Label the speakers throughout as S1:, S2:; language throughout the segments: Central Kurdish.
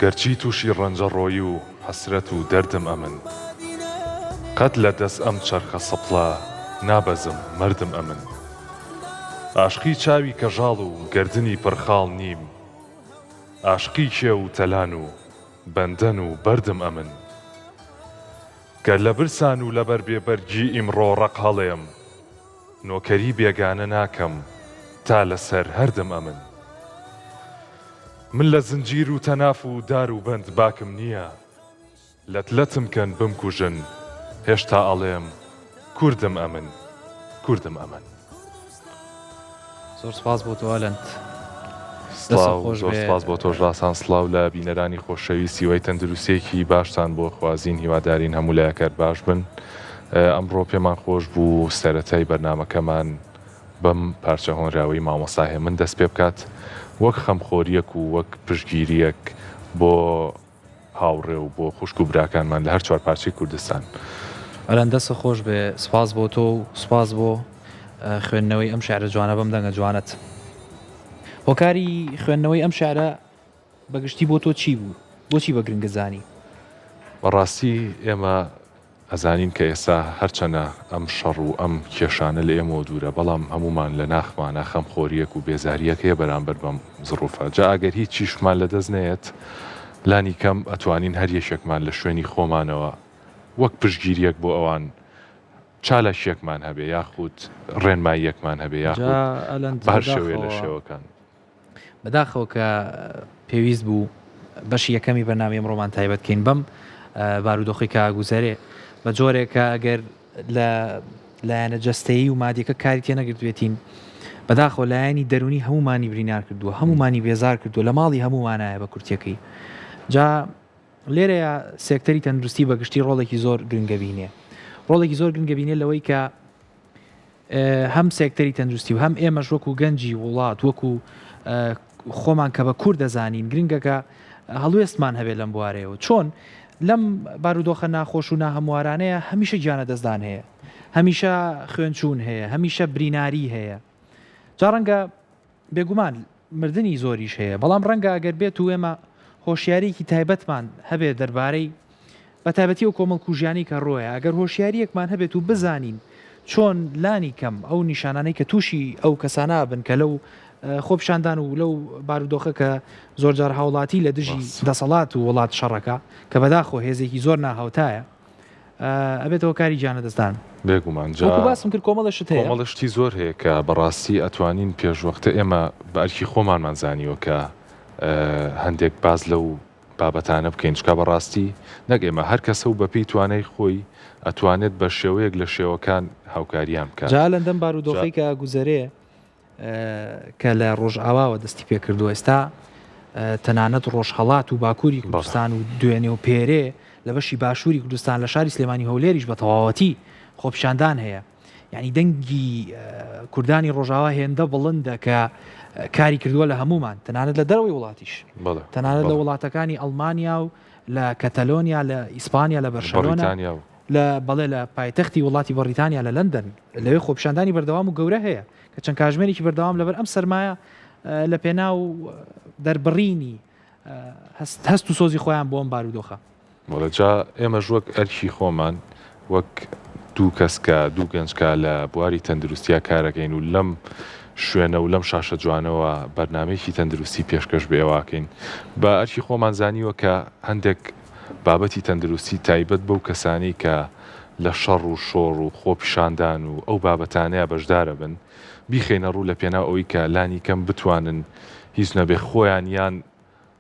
S1: گەرچی تووشی ڕەنجە ڕۆیی و حەسرەت و دەردم ئەمن قەت لە دەست ئەم چەرخە سەپڵە نابەزم مردم ئەمن عاشقی چاوی کەژاڵ و گردنی پڕخاڵ نیم عاشقی کێ و تەلان و بەندەن و بەردم ئەمن گەر لە برسان و لەبەر بێبەرگی ئیمڕۆ ڕەق هەڵێم نۆکەری بێگانە ناکەم تا لەسەر هەردم ئەمن من لە زنجیر و تەناف و دار و بەند باکم نییە لەتلەتم کەن بمکوژن هێشتا ئەڵێم کوردم ئەمن کوردم ئەمن.
S2: زۆر سپاس بۆ تۆ ئەلەند.
S1: زۆر سپاس بۆ تۆش ڕاستان سڵاو لە بینەرانی خۆشەویستی وەی تەندروستێکی باشتان بۆ خوازین هیوادارین هەموو لایەکەر باش بن. ئەمڕۆ پێمان خۆش بوو سەرەتای بەرنامەکەمان بەم پارچە هۆنراوەی مامۆستا هێمن دەست پێ بکات وەک خەمخۆریەک و وەک پشتگیریەک بۆ هاوڕێ و بۆ خوشک و براکانمان لە هەر چوار پارچەی کوردستان.
S2: ئەلەند دەستە خۆش بێ سپاس بۆ تۆ و سپاس بۆ خوێندنەوەی ئەم شعرە جوانە بەم دەنگە جوانت. هۆکاری خوێندنەوەی ئەم شعرە بەگشتی بۆ تۆ چی بوو؟ بۆچی بە گرنگە زانی؟
S1: بەڕاستی ئێمە ئەزانین کە ئێستا هەرچەنە ئەم شەڕ و ئەم کێشانە لە ئێمەوە دوورە بەڵام هەمومان لە ناخمانە خەمخۆریەک و بێزاریەک هەیە بەرامبەر بەم زڕوفە. جا ئەگەر هیچ چیشمان لەدەست نێت لانی کەم ئەتوانین هەر یەشێکمان لە شوێنی خۆمانەوە وەک پشتگیریەک بۆ ئەوان چالەشێکمان هەبێ یاخود ڕێنماییەکمان هەبێ یاخود بەهەر شێوەیە لە شێوەکان.
S2: بەداخەوە کە پێویست بوو بەشی یەکەمی بەرنامەی ئەمڕۆمان تایبەتکەین بەم بارودۆخی کاگوزەرێ بە جۆرێکە ئەگەر لە لایەنە جەستەیی و مادیەکە کاری تێ نەگرتوێتین بەداخەوە لایەنی دەرونی هەمومانی برینار کردووە هەمومانی بێزار کردووە لە ماڵی هەمومانایە بە کورتەکەی. جا لێرەیە سێکتەری تەندروستی بەگشتی ڕۆڵێکی زۆر گرنگەبینێ ڕۆڵێکی زۆر گرنگەبینێ لەوەی کە هەم سێکتەری تەندروستی و هەم ئێمەش وەکو گەنجی وڵات وەکو خۆمان کە بە کوور دەزانین گرنگەکە هەڵوێستمان هەبێت لەم بوارەیەوە چۆن لەم بارودۆخە ناخۆش و ناهەموارانەیە هەمیشە گیانە دەستدان هەیە هەمیشە خوێنچوون هەیە هەمیشە بریناری هەیە جا ڕەنگە بێگومان مردنی زۆریش هەیە بەڵام ڕەنگە ئەگەر بێت و ئێمە هۆشیارێکی تایبەتمان هەبێت دەربارەی بە تایبەتی و کۆمەڵکوژیانی کە ڕۆیە ئەگەر هۆشیاریەکمان هەبێت و بزانین چۆن لانی کەم ئەو نیشانانەی کە تووشی ئەو کەسانە بن کە لەو خۆپشاندان و لەو بارودۆخە کە زۆر جار هاوڵاتی لە دژی دەسەڵات و وڵات شەڕەکە کە بەداخۆ هێزێکی زۆر ناهاوتایە ئەبێتەوە کاری گیانە دەستدان
S1: بێگومان
S2: باسم کرد کۆمەڵەشت هەیە
S1: کۆمەڵشتی زۆر هەیە کە بەڕاستی ئەتوانین پێشوەختە ئێمە بە ئەرکی خۆمانمان زانیوە کە هەندێک باز لەو بابەتانە بکەین چکە بەڕاستی نەک ئێمە هەر کەسە و بەپی توانای خۆی ئەتوانێت بە شێوەیەک لە شێوەکان هاوکاریان بکات.
S2: جا لەندەم بارودۆخی کە گوزەرێ کە لە ڕۆژئاواوە دەستی پێ کردو ئێستا تەنانەت ڕۆژهەڵات و باکووری کوردستان و دوێنێ و پێرێ لە بەشی باشووری کوردستان لە شاری سلێمانی هەولێریش بە تەواوەتی خۆپیشاندان هەیە یعنی دەنگی کوردانی ڕۆژاوا هێندە بڵندە کە کاری کردووە لە هەمومان تەنانەت لە دەرەوەی وڵاتیش تەنانەت لە وڵاتەکانی ئەڵمانیا و لە کەتەلۆنیا لە ئیسپانیا لە بەرشەلۆنا لە بەڵێ لە پایتەختی وڵاتی بەریتانیا لە لەندەن لەوێ خۆپیشاندانی بەردەوام و گەورە هەیە کە چەند کاژمێرێکی بەردەوام لەبەر ئەم سەرمایە لە پێناو دەربڕینی هەست و سۆزی خۆیان بۆ ئەم بارودۆخە.
S1: وەڵەجا ئێمەش وەک ئەرکی خۆمان وەک دوو کەسکە دوو گەنجکە لە بواری تەندروستیا کارەکەین و لەم شوێنە و لەم شاشە جوانەوە بەرنامەیەکی تەندروستی پێشکەش بێواکەین بە ئەرکی خۆمان زانیوە کە هەندێک بابەتی تەندروستی تایبەت بەو کەسانی کە لە شەڕ و شۆڕ و خۆپیشاندان و ئەو بابەتانەیە بەشدارە بن بیخێنە ڕوو لە پێناو ئەوەی کە لانی کەم بتوانن هیچ نەبێ خۆیان یان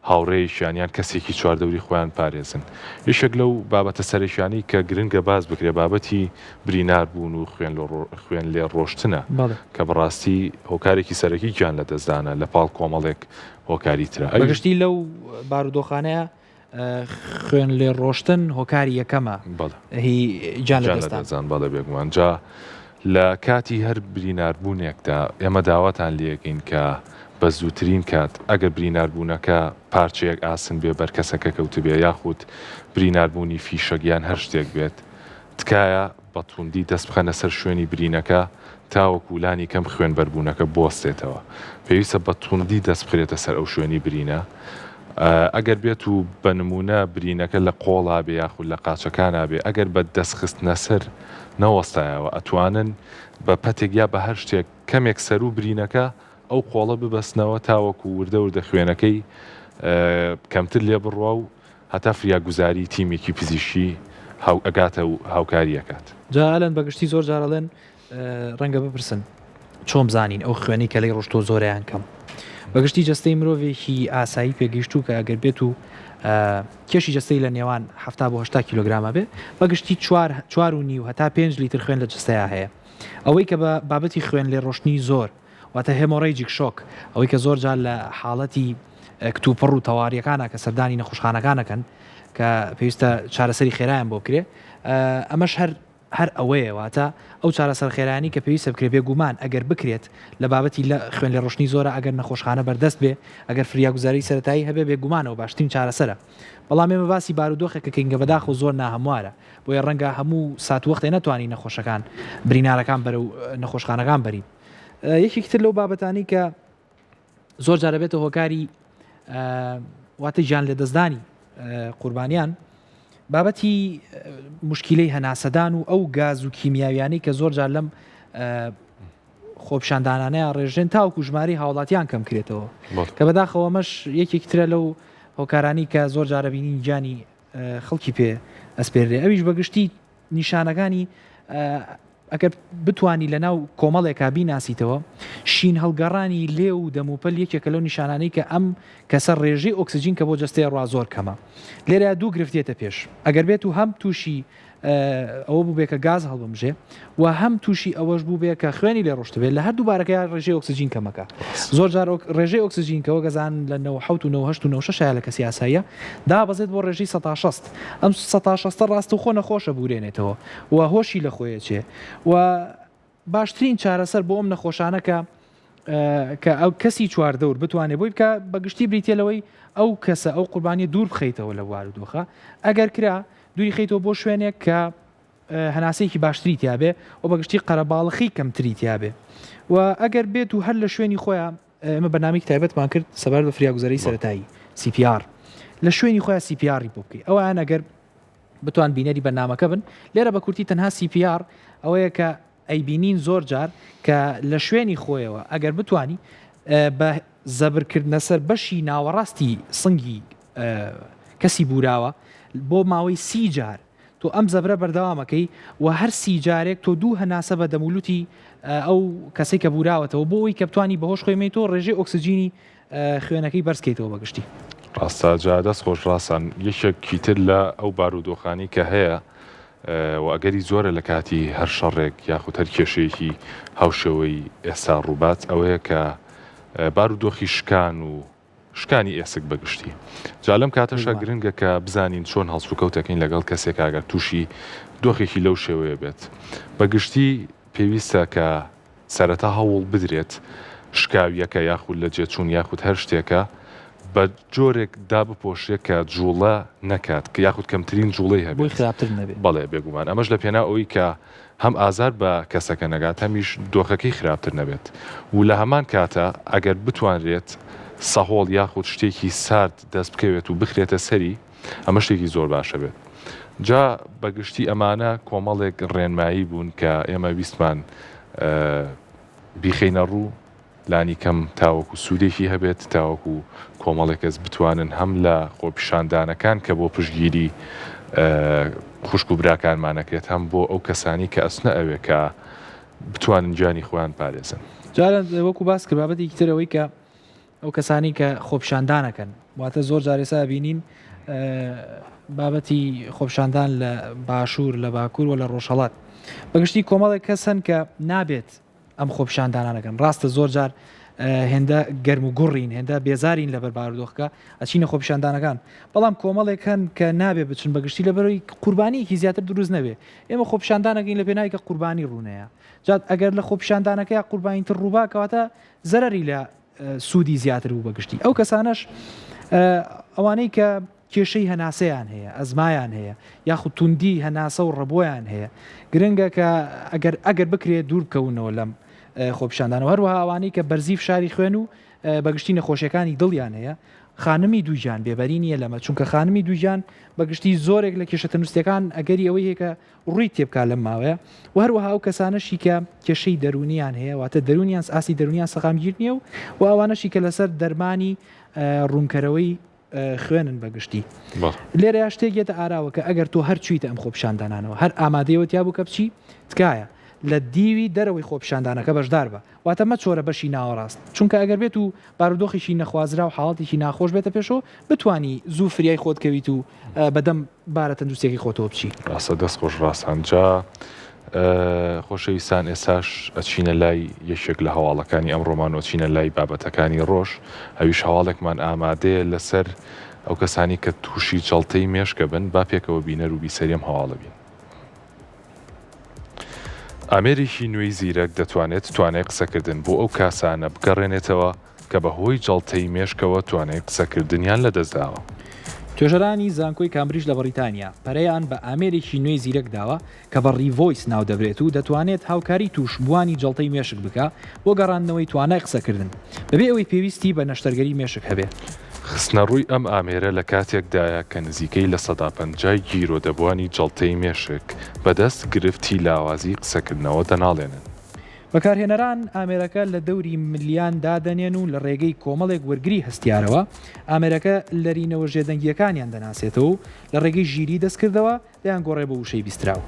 S1: هاوڕێیشیان یان کەسێکی چواردەوری خۆیان پارێزن. یەشێک لەو بابەتە سەرشیانی کە گرنگە باز بکرێ بابەتی برینار بوون و خوێن لێ ڕۆشتنە کە بەڕاستی هۆکارێکی سەرەکی گیان لە دەستدانە لە پاڵ کۆمەڵێک هۆکاری ترە.
S2: بەگشتی لەو بارودۆخانەیە خوێن لێ ڕۆشتن هۆکاری یەکەمە هی گیان لە دەستدان
S1: بەڵێ بێگومان. جا لە کاتی هەر بریناربوونێکدا ئێمە داواتان لێەکەین کە بە زووترین کات ئەگەر بریناربوونەکە پارچەیەک ئاسن بێ بەر کەسەکە کەوت بێ یاخود بریناربوونی فیشەگیان هەر شتێک بێت تکایە بە توندی دەست بخەنە سەر شوێنی برینەکە تاوەکو لانی کەم خوێن بەربوونەکە بۆستێتەوە پێویستە بە توندی دەست بخرێتە سەر ئەو شوێنی برینە ئەگەر بێت و بە نمونە برینەکە لە قۆڵا بێ یاخود لە قاچەکانە بێ ئەگەر بە دەستخستنە سەر نەوەستایەوە ئەتوانن بە پەتێک یا بە هەر شتێک کەمێک سەر و برینەکە ئەو قۆڵە ببەستنەوە تاوەکو وردە خوێنەکەی کەمتر لێ بڕوا و هەتا فریاگوزاری تیمێکی پزیشکی ئەگاتە و هاوکاریەکات.
S2: جا ئەلەن بەگشتی زۆر جارەڵێن ڕەنگە بپرسن چۆم زانین ئەو خوێنی کە لەی ڕۆشتۆ زۆریان کەم. بەگشتی جەستەی مرۆڤێکی ئاسایی پێگەیشت و کە ئەگەر بێت و کێشی جەستەی لە نێوان 7 بۆ 8 کیلۆگرامە بێ بەگشتی 4.5 هەتا 5 لیتر خوێن لە جستەیە هەیە. ئەوەی کە بە بابەتی خوێن لێ ڕۆشتنی زۆر واتە هێمۆڕەیجیک شۆک ئەوەی کە زۆر جار لە حاڵەتی کتوپڕ و تەواریەکانە کە سەردانی نەخۆشخانەکانەکەن کە پێویستە چارەسەری خێرایان بۆ بکرێ ئەمەش هەر ئەوەیە واتە ئەو چارەسەر خێرانی کە پێویستە بکرێ بێگومان ئەگەر بکرێت لە بابەتی لە خوێن لێ ڕۆشتنی زۆرە ئەگەر نەخۆشخانە بەردەست بێ ئەگەر فریاگوزاری سەرەتایی هەبێ بێگومانەوە باشترین چارەسەرە. بەڵام ئێمە باسی بارودۆخێکە کەنگە بەداخ و زۆر ناهەموارە بۆیە ڕەنگە هەموو ساتوەختێ نەتوانین نەخۆشەکان برینارەکان بەرە و نەخۆشخانەکان بەرین. یەکێک تر لەو بابەتانی کە زۆر جارە بێتە هۆکاری واتە گیان لێدەستدانی قوربانیان بابەتی مشکلەی هەناسەدان و ئەو گاز و کیمیاویانی کە زۆر جار لەم خۆپشاندانانەیە ڕێژێن تاوکو ژماری هاوڵاتیان کەم کرێتەوە کە بەداخەوە مەش یەکێک ترە لەو هۆکارانی کە زۆر جارە بینین گیانی خەڵکی پێ ئەسپێرێ. ئەویش بەگشتی نیشانەکانی ئەگەر بتانی لە ناو کۆمەڵێکا بیناسیتەوە شین هەڵگەڕانی لێ و دەموپەل یەکێکە لەو نیشانانەی کە ئەم کەسە ڕێژەی ئۆکسسیجین کە بۆ جستەیە ڕوا زۆر کەمە. لێرە دوو گرفتێتە پێش ئەگەر بێت و هەم تووشی ئەوە بوو بێ کە گاز هەڵبمژێ و هەم تووشی ئەوەش بوو بێ کە خوێنی لێ ڕۆشت بێت لە هەردوو بارەکە ڕێژەی ئۆکسسیجین کەمەکە. زۆر جار ڕێژەی ئۆکسسیجین کەەوە گەزان لە 9 و 9 لە کەسی یاساییە دابەزێت بۆ ڕێژەی 160 ئەم 160 ڕاست و خۆ نەخۆشە بورێنێتەوە و هۆشی لە خۆیە چێ و باشترین چارەسەر بۆ ئەم نەخۆشانەکە کە ئەو کەسی چواردەور بتوانێت بۆی بکە بەگشتی بریتێلەوەی ئەو کەسە ئەو قوربانی دوور بخەیتەوە لە بارودۆخە ئەگەر کرا دووری خەیتەوە بۆ شوێنێک کە هەناسەیەکی باشتری تیاابێ و بەگشتی قەرەباڵخی کەمتری تیاابێ و ئەگەر بێت و هەر لە شوێنی خۆیان ئەمە بەنامێک تایبەتمان کرد سەبار بە فریاگوزەری سەرەتایی CPR لە شوێنی خۆیان CPR بۆ بکەی ئەویان ئەگەر بتوان بینەری بەنامەکە بن لێرە بە کورتی تەنها CPR ئەوەیە کە ئەیبینین زۆر جار کە لە شوێنی خۆیەوە ئەگەر بتانی بە زەبرکردنە سەر بەشی ناوەڕاستی سنگی کەسی بوراوە بۆ ماوەی 30 جار تۆ ئەم زەبرە بەردەوامەکەی و هەر 30 جارێک تۆ دوو هەناسە بە دەمولوتی ئەو کەسێک کە بوراوەتەوە بۆ ئەوی کە بتوانی بەهۆش خۆیمەی تۆ ڕێژەی ئۆکسسیجینی خوێنەکەی بەرزکەیتەوە بەگشتی.
S1: ڕاستە جا دەست خۆش ڕاستان یەکێکی تر لە ئەو بارودۆخانی کە هەیە و ئەگەری زۆرە لە کاتی هەر شەڕێک یاخود هەر کێشەیەکی هاوشەوەی ئێستا ڕووبات ئەوەیە کە بارودۆخی شکان و شکانی ئێسک بەگشتی جا لەم کاتەشە گرنگە کە بزانین چۆن هەڵسوکەوتەکەین لەگەڵ کەسێک ئەگەر تووشی دۆخێکی لەو شێوەیە بێت بەگشتی پێویستە کە سەرەتا هەوڵ بدرێت شکاویەکە یاخود لە جێچوون یاخود هەر شتێکە بە جۆرێک دابپۆشێت کە جوڵە نەکات کە یاخود کەمترین جوڵەی هەبێت
S2: خراپتر نەبێت.
S1: بەڵێ بێگومان ئەمەش لە پێنا ئەوەی کە هەم ئازار بە کەسەکە نەگات هەمیش دۆخەکەی خراپتر نەبێت و لە هەمان کاتە ئەگەر بتوانرێت سەهۆڵ یاخود شتێکی سارد دەست بکەوێت و بخرێتە سەری ئەمە شتێکی زۆر باشە بێت. جا بەگشتی ئەمانە کۆمەڵێک ڕێنمایی بوون کە ئێمە ویستمان بیخەینە ڕوو لانی کەم تاوەکو سوودێکی هەبێت تاوەکو کۆمەڵێک کەس بتوانن هەم لە خۆپیشاندانەکان کە بۆ پشتگیری خوشک و براکانمانەکرێت هەم بۆ ئەو کەسانی کە ئەسنە ئەوێ کە بتوانن جانی خۆیان پارێزن.
S2: جارە وەکو باس کرد بابەتێکی ترەوەی کە ئەو کەسانی کە خۆپیشاندانەکەن واتە زۆر جارێسا بینین بابەتی خۆپیشاندان لە باشوور لە باکوور و لە ڕۆژهەڵات بەگشتی کۆمەڵێک کەسن کە نابێت ئەم خۆپیشاندانانەکەن ڕاستە زۆر جار هێندە گەرم و گوڕین هێندە بێزارین لەبەر بارودۆخەکە ئەچینە خۆپیشاندانەکان بەڵام کۆمەڵێک هەن کە نابێت بچن بەگشتی لەبەرەوەی قوربانیەکی زیاتر دروست نەبێ ئێمە خۆپیشاندانەکەین لە پێناوی کە قوربانی ڕوونەیە جات ئەگەر لە خۆپیشاندانەکەی قوربانیتر ڕووباکەواتە زەرەری لە سوودی زیاتر بوو بەگشتی ئەو کەسانەش ئەوانەی کە کێشەی هەناسەیان هەیە ئەزمایان هەیە یاخود توندی هەناسە و ڕەبۆیان هەیە گرنگە کە ئەگەر بکرێت دوور بکەونەوە لەم خۆپیشاندانەوە هەروەها ئەوانەی کە بەرزی فشاری خوێن و بەگشتی نەخۆشیەکانی دڵیان هەیە خانمی دووجان بێبەری نیە لەمە چونکە خانمی دووجان بەگشتی زۆرێک لە کێشە تەندروستیەکان ئەگەری ئەوەی هەیە کە ڕووی تێبکا لەم ماوەیە و هەروەها ئەو کەسانەشی کە کێشەی دەرونیان هەیە واتە دەرونیان ئاسی دەرونیان سەقامگیر نییە و ئەوانەشی کە لەسەر دەرمانی ڕوونکەرەوەی خوێنن بەگشتی لێرە شتێکێتە ئاراوە کە ئەگەر تۆ هەر چویتە ئەم خۆپشاندانانەوە هەر ئامادەیەوە تیا بوو کە بچی تکایە لە دیوی دەرەوەی خۆپشاندانەکە بەشدار بە واتە مە چۆرە بەشی ناوەڕاست چونکە ئەگەر بێت و بارودۆخیشی نەخوازرا و حاڵاتێکی ناخۆش بێتە پێشەوە بتانی زوو فریای خۆت کەویت و بەدەم بارە تەندروستێکی خۆتەوە بچی
S1: ڕاستە دەست خۆش ڕاستانجا خۆشەویستان ئێساش ئەچینە لای یەکێک لە هەواڵەکانی ئەم ڕۆمانۆ چینە لای بابەتەکانی ڕۆژ ئەویش هەواڵێکمان ئامادەیە لەسەر ئەو کەسانی کە تووشی جەڵتەی مێشکە بن با پێکەوە بینەر و بیسەریم هەواڵە بین. ئامێرێکی نوێی زیرەک دەتوانێت توانای قسەکردن بۆ ئەو کاسانە بگەڕێنێتەوە کە بەهۆی جەڵتەی مێشکەوە توانای قسەکردنیان لەدەستداوە.
S2: توێژەرانی زانکۆی کامبریج لە بەریتانیا پەرەیان بە ئامێرێکی نوێی زیرەک داوە کە بە ڕیڤۆیس ناو دەبرێت و دەتوانێت هاوکاری توشبوانی جەڵتەی مێشک بکە بۆ گەڕاندنەوەی توانای قسەکردن بەبێ ئەوەی پێویستی بە نەشتەرگەری مێشک هەبێت.
S1: خستنە ڕووی ئەم ئامێرە لە کاتێکدایە کە نزیکەی لە 150 گیرۆ دەبوانی جەڵتەی مێشک بەدەست گرفتی لاوازی قسەکردنەوە دەناڵێنن.
S2: بەکارهێنەران ئامێرەکە لە دەوری ملیان دادەنێن و لە ڕێگەی کۆمەڵێک وەرگری هەستیارەوە ئامێرەکە لەرینەوە ژێدەنگیەکانیان دەناسێتەوە و لە ڕێگەی ژیری دەستکردەوە دەیان گۆڕێ بە وشەی بیستراوە.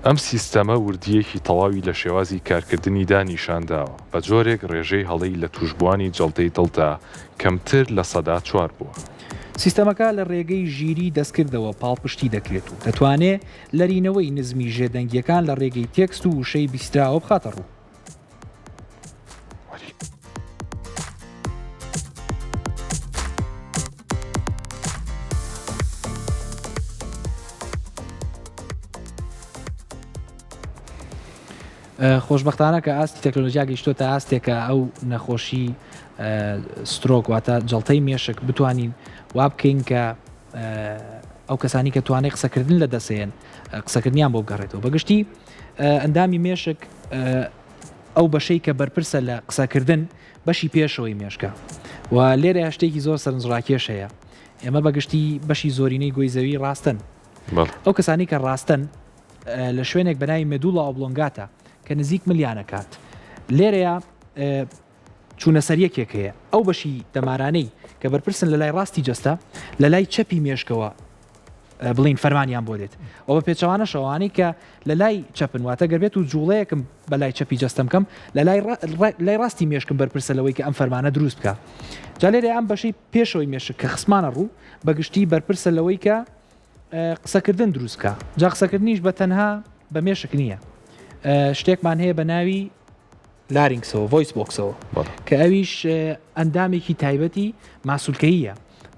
S1: ئەم سیستەمە وردیەکی تەواوی لە شێوازی کارکردنی دانیشانداوە بە جۆرێک ڕێژەی هەڵەی لە توشبوانی جەڵتەی دڵدا کەمتر لە 4 بووە.
S2: سیستەمەکە لە ڕێگەی ژیری دەستکردەوە پاڵپشتی دەکرێت و دەتوانێت لەرینەوەی نزمی ژێدەنگیەکان لە ڕێگەی تێکست و وشەی بیستراوە بخاتە ڕوو. خۆشببختانە کە ئاستی تەکنۆلۆژیا گەیشتۆتە ئاستێکە ئەو نەخۆشی سترۆک واتە جەڵتەی مێشک بتوانین وا بکەین کە ئەو کەسانی کە توانای قسەکردن لە دەسێن قسەکردنیان بۆ بگەڕێتەوە بەگشتی ئەندامی مێشک ئەو بەشەی کە بەرپرسە لە قسەکردن بەشی پێشەوەی مێشکە و لێرە شتێکی زۆر سەرنجڕاکێش هەیە ئێمە بەگشتی بەشی زۆرینەی گۆی زەوی ڕاستن ئەو کەسانی کە ڕاستن لە شوێنێک بەناوی مێدوڵە ئۆبلۆنگاتە کە نزیک ملیانە کات لێرەیە چوونەسەریەکێک هەیە ئەو بەشی دەمارانەی کە بەرپرسن لە لای ڕاستی جەستە لە لای چەپی مێشکەوە بڵین فەرمانیان بۆ دێت ئەو بە پێچەوانە شەوانەی کە لە لای چەپن واتە گەربێت و جوڵەیەکم بە لای چەپی جەستم کەم لە لای ڕاستی مێشکم بەرپرسە لەوەی کە ئەم فەرمانە دروست بکە جا لێرە ئەم بەشەی پێشەوەی مێشک کە خسمانە ڕوو بەگشتی بەرپرسە لەوەی کە قسەکردن دروستکە جا قسەکردنیش بە تەنها بە مێشک نییە شتێکمان هەیە بە ناوی لارینگسەوە ڤۆیس بۆکسەوە کە ئەویش ئەندامێکی تایبەتی ماسوولکەیە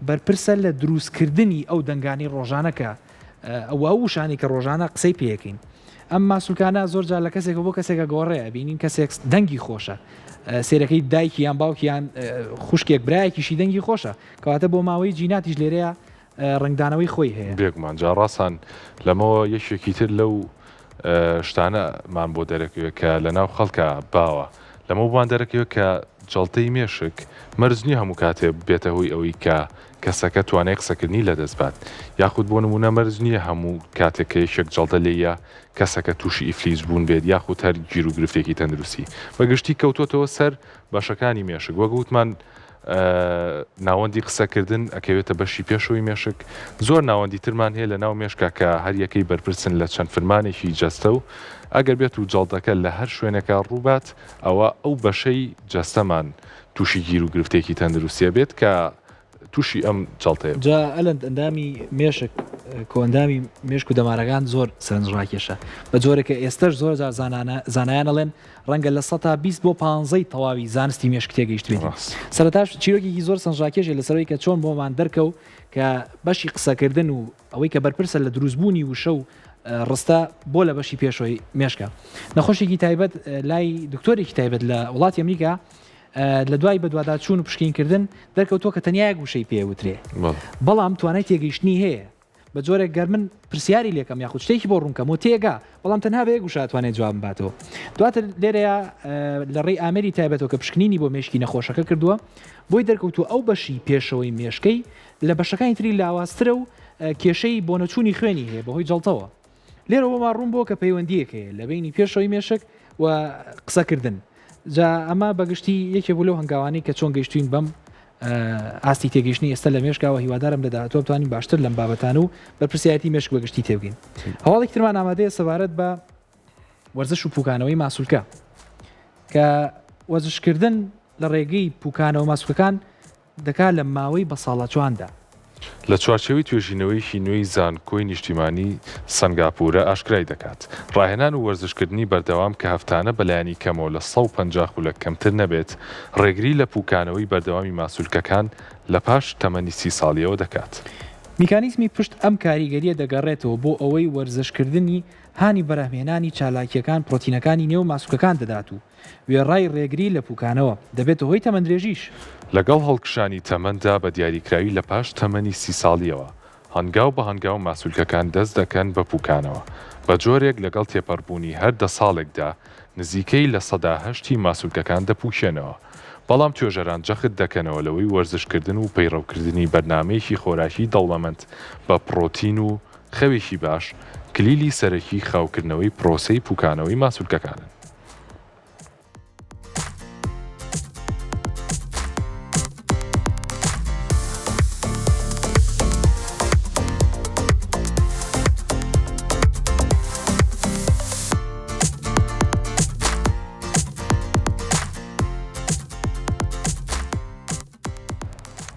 S2: بەرپرسە لە دروستکردنی ئەو دەنگانی ڕۆژانەکە ئەو وشانی کە ڕۆژانە قسەی پێەکەین ئەم ماسوولکانە زۆر جار لە کەسێک بۆ کەسێکە گۆڕەیە بینین کەسێک دەنگی خۆشە سێرەکەی دایکی یان باوکیان خوشکێک برایەکیشی دەنگی خۆشە کەواتە بۆ ماوەی جیناتیش لێرەیە ڕنگدانەوەی خۆی هەیە
S1: بێگومان جا ڕاستان لەمەوە یەکێکی تر لەو شتانەمان بۆ دەرەکەوێت کە لە ناو خەڵکە باوە لەمە بوان دەرەکەوێت کە جەڵتەی مێشک مەرزنی هەموو کاتێ بێتە هۆی ئەوەی کە کەسەکە توانای قسەکردنی لەدەستبات یاخود بۆ نمونە مەرز نییە هەموو کاتێککە یەکێک جەڵتە لێیە کەسەکە تووشی ئیفلیس بوون بێت یاخود هەر گیر و گرفتێکی تەندروستی بەگشتی کەوتۆتەوە سەر باشەکانی مێشک وەک وتمان ناوەندی قسەکردن ئەکەوێتە بەشی پێشەوەی مێشک زۆر ناوەندی ترمان هەیە لە ناو مێشکە کە هەر یەکەی بەرپرسن لە چەند فرمانێکی جەستە و ئەگەر بێت و جەڵتەکە لە هەر شوێنێکە ڕووبات ئەوە ئەو بەشەی جەستەمان تووشی گیر و گرفتێکی تەندروستیە بێت کە تووشی ئەم جەڵتەیە
S2: جا ئەلەند ئەندامی مێشک کۆندامی مێشک و دەمارەکان زۆر سەرنجڕاکێشە بە جۆرێکە ئێستش زۆر زانایان ئەڵێن ڕەنگە لە 120 بۆ 15 تەواوی زانستی مێشک تێگەیشت بێت سەرەتاش چیرۆکێکی زۆر سەرنجڕاکێشە لەسەرەوەی کە چۆن بۆمان دەرکەو کە بەشی قسەکردن و ئەوەی کە بەرپرسە لە دروستبوونی وشە و ڕستە بۆ لە بەشی پێشەوەی مێشکە نەخۆشێکی تایبەت لای دکتۆرێکی تایبەت لە وڵاتی ئەمریکا لە دوای بەدواداچوون و پشکینکردن دەرکەوتووە کە تەنیا یەک وشەی پێوترێ بەڵام توانای تێگەیشتنی هەیە بە جۆرێک گەر من پرسیاری لێکم یاخود شتێکی بۆ ڕوونکەم و تێگا بەڵام تەنها بە یەک شاتوانێت جواب باتەوە دواتر لێرەیە لە ڕێی ئامێری تایبەتەوە کە پشکنینی بۆ مێشکی نەخۆشەکە کردووە بۆی دەرکەوتووە ئەو بەشی پێشەوەی مێشکەی لە بەشەکانی تری لاوااسترە و کێشەی بۆ نەچوونی خوێنی هەیە بەهۆی جەڵتەوە لێرەوەما ڕوون بۆ کە پەیوەندیەکەیە لە بینی پێشەوەی مێشک و قسەکردن جا ئەمە بەگشتی یەکێ بوو لەو هەنگاوانی کە چۆن گەیشتوین بەم ئاستی تێگەیشتنی ئێستا لە مێشکاوە هیوادارم لە داهاتوە بتوانین باشتر لەم بابەتان و بەرپرسیاتی مێشک بەگشتی تێبگەین هەواڵێک ترمان ئامادەیە سەبارەت بە وەرزش و پوکانەوەی ماسوولکە کە وەرزشکردن لە ڕێگەی پوکانەوە ماسوولەکان دەکات لە ماوەی بە ساڵە جواندا
S1: لە چوارچێوەی توێژینەوەیکی نوێی زانکۆی نیشتیمانی سنگاپورە ئاشکرای دەکات ڕاهێنان و وەرزشکردنی بەردەوام کە هەفتانە بەلایانی کەمەوە لە 150 خولەک کەمتر نەبێت ڕێگری لە پوکانەوەی بەردەوامی ماسوولکەکان لە پاش تەمەنی 30 ساڵیەوە دەکات.
S2: میکانیزمی پشت ئەم کاریگەریە دەگەڕێتەوە بۆ ئەوەی وەرزشکردنی هانی بەرهمهێنانی چالاکیەکان پرۆتینەکانی نێو ماسوولکەکان دەدات و وێڕای ڕێگری لە پوکانەوە دەبێتە هۆی تەمەندرێژیش
S1: لەگەڵ هەڵکشانی تەمەندا بە دیاریکراوی لە پاش تەمەنی 30 ساڵیەوە هەنگاو بە هەنگاو ماسوولکەکان دەست دەکەن بە پوکانەوە بە جۆرێک لەگەڵ تێپەڕبوونی هەر 10 ساڵێکدا نزیکەی لە 180 ماسوولکەکان دەپوشێنەوە بەڵام توێژەران جەخت دەکەنەوە لەوەی وەرزشکردن و پەیڕەوکردنی بەرنامەیەکی خۆراکی دەوڵەمەند بە پرۆتین و خەوێکی باش کلیلی سەرەکی خاوکردنەوەی پرۆسەی پوکانەوەی ماسوولکەکانن.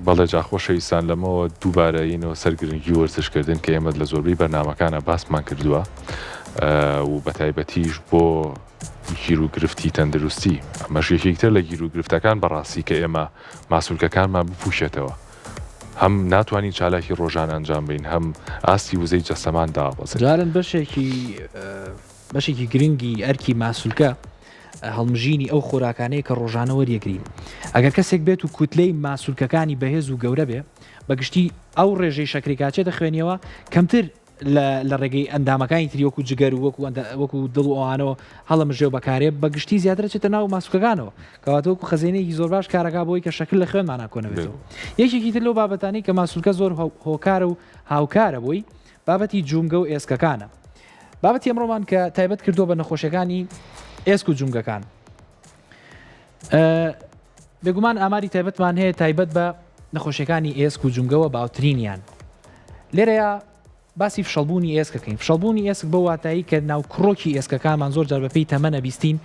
S1: بەڵێ جاخۆشەویستان لەمەوە دووبارەینەوە سەرگرنگی وەرزشکردن کە ئێمە لە زۆربەی بەرنامەکانە باسمان کردووە و بە تایبەتیش بۆ گیر و گرفتی تەندروستی ئەمەش یەکێکتر لە گیر و گرفتەکان بەڕاستی کە ئێمە ماسوولکەکانمان بپوشێتەوە هەم ناتوانین چالاکی ڕۆژان ئەنجام بین هەم ئاستی وزەی جەسەمان دابەزێت
S2: جارن بەشێکی گرنگی ئەرکی ماسوولکە هەڵمژینی ئەو خۆراکانەیە کە ڕۆژانە وەریەگرین ئەگەر کەسێک بێت و کوتلەی ماسوولکەکانی بەهێز و گەورە بێ بەگشتی ئەو ڕێژەی شەکرێکاچێ دەخوێنیەوە کەمتر لە ڕێگەی ئەندامەکانی تری وەکو جگەر و وەکو دڵ و ئەوانەوە هەڵەمژێ بەکارێ بەگشتی زیاتر چێتە ناو ماسوولکەکانەوە کەواتە وەکو خەزێنەیەکی زۆر باش کارەکە بۆی کە شەکل لە خوێنمان ناکۆنەبێتەوە یەکێکی تر لەو بابەتانی کە ماسوولکە زۆر هۆکارە و هاوکارە بۆی بابەتی جوومگە و ئێسکەکانە بابەتی ئەمڕۆمان کە تایبەت کردووە بە نەخۆشیەکانی ئێسک و جوومگەکان بێگومان ئاماری تایبەتمان هەیە تایبەت بە نەخۆشیەکانی ئێسک و جوومگەوە باوترینیان لێرەیە باسی فشەڵبوونی ئێسکەکەین فشەڵبوونی ئێسک بە واتایی کە ناو کڕۆکی ئێسکەکانمان زۆر جار بەپێی تەمەنە بیستین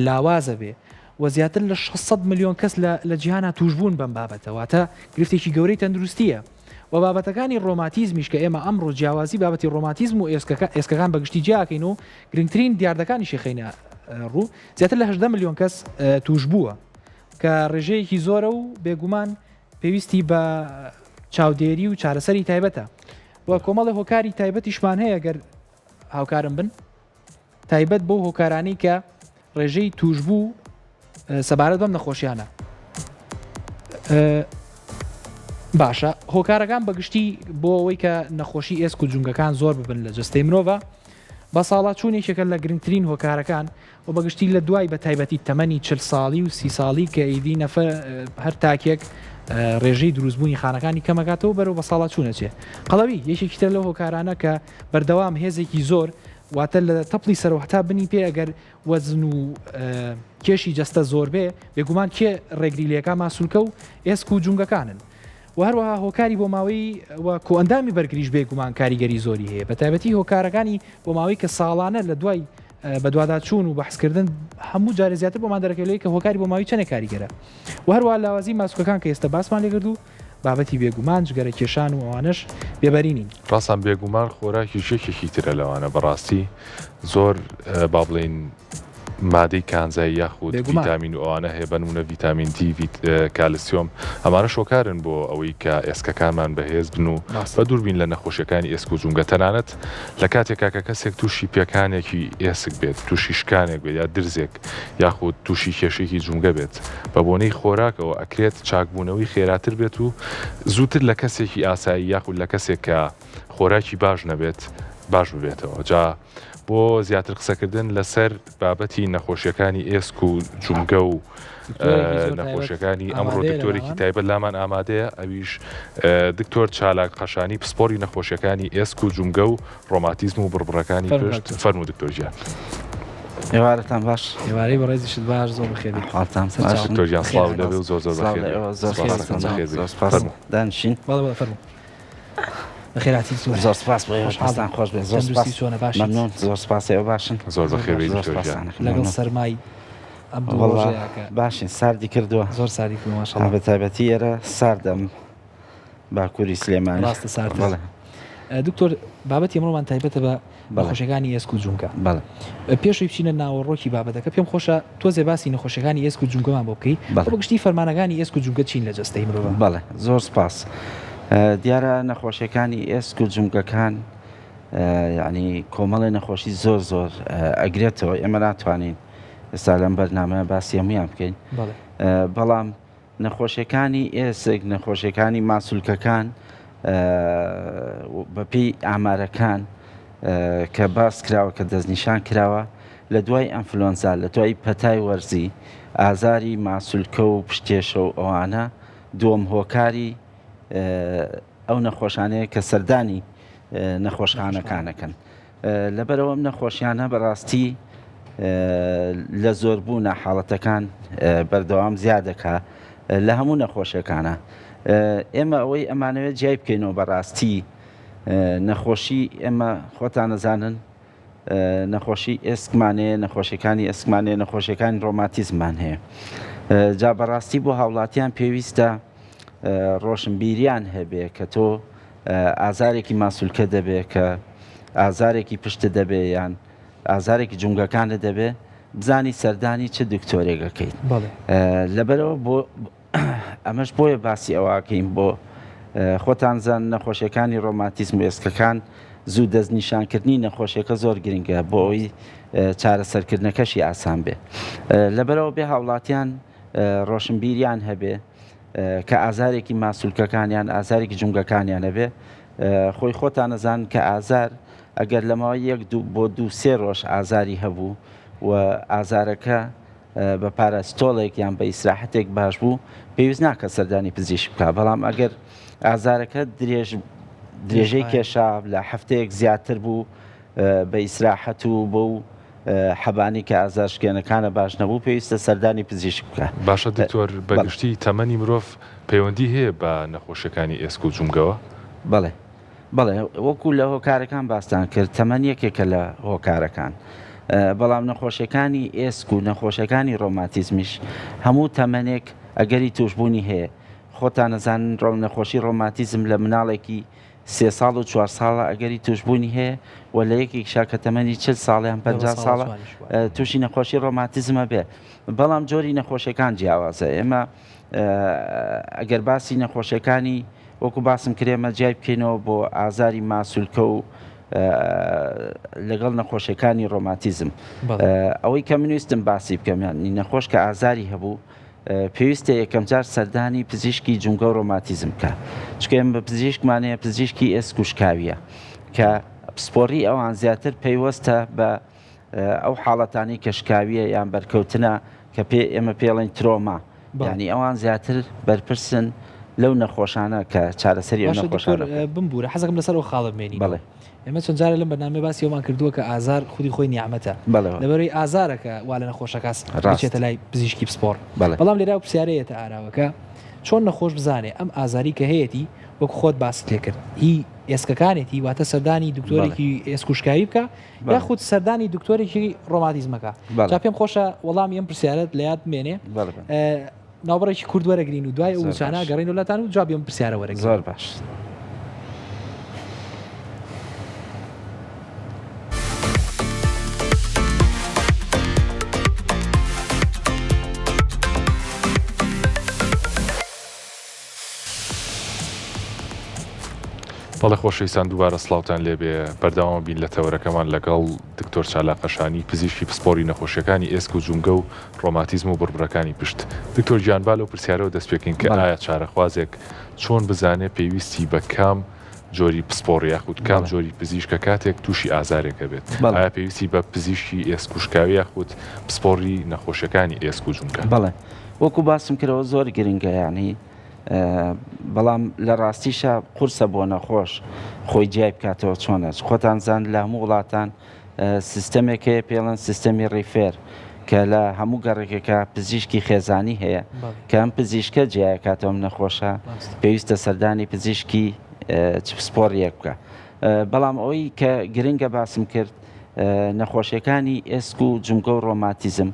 S2: لاوازە بێ و زیاتر لە 600 ملیۆن کەس لە جیهانە توشبوون بەم بابەتەواتە گرفتێکی گەورەی تەندروستیە و بابەتەکانی ڕۆماتیزمیش کە ئێمە ئەمڕۆ جیاوازی بابەتی ڕۆماتیزم و ئێسکەکان بەگشتی جیاکەین و گرنگترین دیاردەکانی شێخینە ڕوو زیاتر لە 18 ملیۆن کەس توش بووە کە ڕێژەیەکی زۆرە و بێگومان پێویستی بە چاودێری و چارەسەری تایبەتە و کۆمەڵی هۆکاری تایبەتیشمان هەیە گەر هاوکارم بن تایبەت بۆ هۆکارانی کە ڕێژەی توش بوو سەبارەت بەم نەخۆشیانە باشە هۆکارەکان بەگشتی بۆ ئەوەی کە نەخۆشی ئێسک و جوومگەکان زۆر ببن لە جستەی مرۆڤە بە ساڵات چوونێکێکە لە گرنگترین هۆکارەکان و بەگشتی لە دوای بە تایبەتی تەمەنی 40 ساڵی و 30 ساڵی کە ئیدی نەفە هەر تاکێک ڕێژەی دروستبوونی خانەکانی کەمەکاتەوە بەرەو بە ساڵات چوونەچێ قەڵەوی یەکێکی تر لە هۆکارانە کە بەردەوام هێزێکی زۆر واتە لە تەپڵی سەرەوە هەتا بنی پێ ئەگەر وەزن و کێشی جەستە زۆر بێ بێگومان کێ ڕێگریلەکە ماسوولکە و ئێسک و جوومگەکانن و هەروەها هۆکاری بۆ ماوەی کۆئەندامی بەرگریش بێگومان کاریگەری زۆری هەیە بە تایبەتی هۆکارەکانی بۆ ماوەی کە ساڵانە لە دوای بە دوواداچوون و بەحسکردن هەموو جارە زیاتر بۆمان دەرەکەوێت کە هۆکاری بۆ ماوەی چەنە کاریگەرە و هەروە لاوازی ماسوولکەکان کە ئێستا باسمان لێگرت و بابەتی بێگومان جگەرە کێشان و ئەوانش بێبەرینین
S1: ڕاستان بێگومان خۆراکی ژێکێکی ترە لەوانە بەڕاستی زۆر با بڵین مادەی کانزایی یاخود
S2: بێگومان.
S1: ڤیتامین و ئەوانە هەیە بەنمونە ڤیتامین دی کالسیۆم ئەمانە شۆکارن بۆ ئەوەی کە ئێسکەکانمان بەهێز بن و بە دووربین لە نەخۆشیەکانی ئێسک و جونگە تەنانەت لە کاتێکا کە کەسێک تووشی پێکانێکی ئێسک بێت تووشی شکانێک بێت یا درزێک یاخود تووشی کێشێکی جونگە بێت بە بۆنەی خۆراکەوە ئەکرێت چاکبوونەوەی خێراتر بێت و زووتر لە کەسێکی ئاسایی یاخود لە کەسێک کە خۆراکی باش نەبێت باش ببێتەوە جا بۆ زیاتر قسەکردن لەسەر بابەتی نەخۆشیەکانی ئێسک و جونگە و نەخۆشیەکانی ئەمڕۆ دکتۆرێکی تایبەت لامان ئامادەیە ئەویش دکتۆر چالاک قەشانی پسپۆری نەخۆشیەکانی ئێسک و جونگە و ڕۆماتیزم و بڕبڕەکانی پشت فەرموو دکتۆرجیان
S3: ێوارەتان باش
S2: ێوارەی بەڕێزیشت باش زۆر بخێری
S3: حاڵتان
S1: دکتۆرجیان سڵاو دەبێ و زۆر زۆر
S3: دانشین
S2: فەرموو بەخێراتی
S3: زۆر سپاس بۆ ئێوەتان خۆش بێ زۆر سپاس
S2: چۆنە باش
S3: مەمنون زۆر سپاس ئێوە باشن
S1: زۆر بەخێری دکتۆرجیان
S2: لەگەڵ سەرمای ئەم دوو ڕۆژەیە
S3: باشین ساردی کردووە
S2: زۆر ساری کردووە ماشەڵڵا
S3: بە تایبەتی ئێرە ساردەم باکووری سلێمانی
S2: ڕاستە سارد دکتۆر بابەتی ئەمڕۆمان تایبەتە بە نەخۆشیەکانی ئێسک و جونگە
S3: بەڵێ
S2: پێشوی بچینە ناوەڕۆکی بابەتەکە پێم خۆشە تۆزێ باسی نەخۆشیەکانی ئێسک و جونگەمان بۆ بکەی بە گشتی فەرمانەکانی ئێسک و جونگە چین لە جەستەی مرۆڤ
S3: بەڵێ زۆر سپاس دیارە نەخۆشیەکانی ئێسک و جونگەکان یعنی کۆمەڵی نەخۆشی زۆر زۆر ئەگرێتەوە ئێمە ناتوانین ئێستا لەم بەرنامە باسی هەمویان بکەین بەڵام نەخۆشیەکانی ئێسک نەخۆشیەکانی ماسوولکەکان بەپێی ئامارەکان کە باس کراوە کە دەستنیشان کراوە لە دوای ئەنفلۆنزا لە دوای پەتای وەرزی ئازاری ماسوولکە و پشتێشە و ئەوانە دووەم هۆکاری ئەو نەخۆشانەیە کە سەردانی نەخۆشخانەکانەکەن لەبەرەوە ئەم نەخۆشیانە بەڕاستی لە زۆربوونە حاڵەتەکان بەردەوام زیادەکە لە هەموو نەخۆشیەکانە ئێمە ئەوەی ئەمانەوێت جای بکەینەوە بەڕاستی نەخۆشی ئێمە خۆتان نەزانن نەخۆشی ئێسکمانەیە نەخۆشیەکانی ئێسکمانەیە نەخۆشیەکانی ڕۆماتیزممان هەیە جا بەڕاستی بۆ هاوڵاتیان پێویستە ڕۆشنبیریان هەبێ کە تۆ ئازارێکی ماسوولکە دەبێ کە ئازارێکی پشتە دەبێ یان ئازارێکی جونگەکانە دەبێ بزانی سەردانی چه دکتۆرێکەکەیت لەبەرەوە بۆ ئەمەش بۆیە باسی ئەوواکەین بۆ خۆتان زان نەخۆشیەکانی ڕۆماتیزم و ئێسکەکان زوو دەستنیشانکردنی نەخۆشیەکە زۆر گرنگە بۆ ئەوی چارەسەرکردنەکەشی ئاسان بێ لەبەرەوە بێ هاوڵاتیان ڕۆشنبیریان هەبێ کە ئازارێکی ماسوولکەکانیان ئازارێکی جونگەکانیان هەبێ خۆی خۆتان نەزان کە ئازار ئەگەر لەماوەی 1 بۆ 2-3 ڕۆژ ئازاری هەبوو و ئازارەکە بە پاراستۆڵێک یان بە ئیسراحەتێک باش بوو پێویست ناکە سەردانی پزیشک بکە بەڵام ئەگەر ئازارەکە درێژەی کێشا لە هەفتەیەک زیاتر بوو بە ئیسراحەت و بۆ حەبانی کە ئازار شکێنەکانە باش نەبوو پێویستە سەردانی پزیشک بکە
S1: باشە دکتۆر بەگشتی تەمەنی مرۆڤ پەیوەندی هەیە بە نەخۆشیەکانی ئێسک و جونگەوە
S3: بەڵێ وەکو لە هۆکارەکان باستان کرد تەمەن یەکێکە لە هۆکارەکان بەڵام نەخۆشیەکانی ئێسک و نەخۆشیەکانی ڕۆماتیزمیش هەموو تەمەنێک ئەگەری توشبوونی هەیە خۆتان نەزانن نەخۆشی ڕۆماتیزم لە مناڵێکی 3 ساڵ و 4 ساڵە ئەگەری توشبوونی هەیە و لە یەکێک شاکە تەمەنی 40 ساڵیان 50 ساڵە تووشی نەخۆشی ڕۆماتیزمە بێ بەڵام جۆری نەخۆشیەکان جیاوازە ئێمە ئەگەر باسی نەخۆشیەکانی وەکو باسم کرێمە جای بکەینەوە بۆ ئازاری ماسوولکە و لەگەڵ نەخۆشیەکانی ڕۆماتیزم ئەوەی کە منویستم باسی بکەم یانی نەخۆش کە ئازاری هەبوو پێویستە یەکەم جار سەردانی پزیشکی جونگە و ڕۆماتیزم کە چکەم بە پزیشکمانەیە پزیشکی ئێسک و شکاویە کە پسپۆڕی ئەوان زیاتر پەیوەستە بە ئەو حاڵەتانی کە شکاویە یان بەرکەوتنە کە ئێمە پێڵێن ترۆما یعنی ئەوان زیاتر بەرپرسن لەو نەخۆشانە کە چارەسەری ئەو نەخۆشانە
S2: بمبورە حەزەکەم لەسەر ئەو خاڵە بمێنی
S3: بەڵێ
S2: ئێمە چەند جارە لەم بەنامە باسی ئەومان کردووە کە ئازار خودی خۆی نیعمەتە لەبەرەوەی ئازارەکە وا لە نەخۆشەکەس بچێتە لای پزیشکی پسپۆڕ بەڵام لێرا پرسیارەیەتە ئاراوەکە چۆن نەخۆش بزانێ ئەم ئازاری کە هەیەی وەکو خۆت باست لێ کرد هی ئێسکەکانێتی واتە سەردانی دکتۆرێکی ئێسکوشکایی بکە یاخود سەردانی دکتۆرێکی ڕۆماتیزمەکە جا پێم خۆشە وەڵامی ئەم پرسیارەت لە یاد بمێنێ ناوبڕێکی کورد وەرەگرین و دوای ئەو وچانە گەڕین وڵاتان و جوابی ئەم پرسیارە وەرەگرین
S3: زۆر باش
S1: خۆشەویستان دووبارە سڵاوتان لێبێ بەردەوام بین لە تەوەرەکەمان لەگەڵ دکتۆر چالاقەشانی پزیشکی پسپۆری نەخۆشیەکانی ئێسک و جونگە و ڕۆماتیزم و بڕبڕەکانی پشت. دکتۆر گیانبال و پرسیارەوە دەست پێکەین کە ئایا چارەخوازێک چۆن بزانێت پێویستی بە کام جۆری پسپۆڕ یاخود کام جۆری پزیشکە کاتێک تووشی ئازارێکە بێت، ئایا پێویستی بە پزیشکی ئێسک و شکاوی یاخود پسپۆڕی نەخۆشیەکانی ئێسک و جونگە؟
S3: بەڵێ وەکو باسم کردەوە زۆر گرنگە، یعنی بەڵام لە ڕاستیشە قورسە بۆ نەخۆش خۆی جیای بکاتەوە چۆنە. خۆتان زان لە هەموو وڵاتان سیستەمێکەیە پێڵەن سیستەمی ڕیفێر کە لە هەموو گەڕێکێکە پزیشکی خێزانی هەیە کە ئەم پزیشکە جیای کاتەوە نەخۆشە پێویستە سەردانی پزیشکی پسپۆڕیەک بکە. بەڵام ئەوەی کە گرنگە باسم کرد نەخۆشیەکانی ئێسک و جونگە و ڕۆماتیزم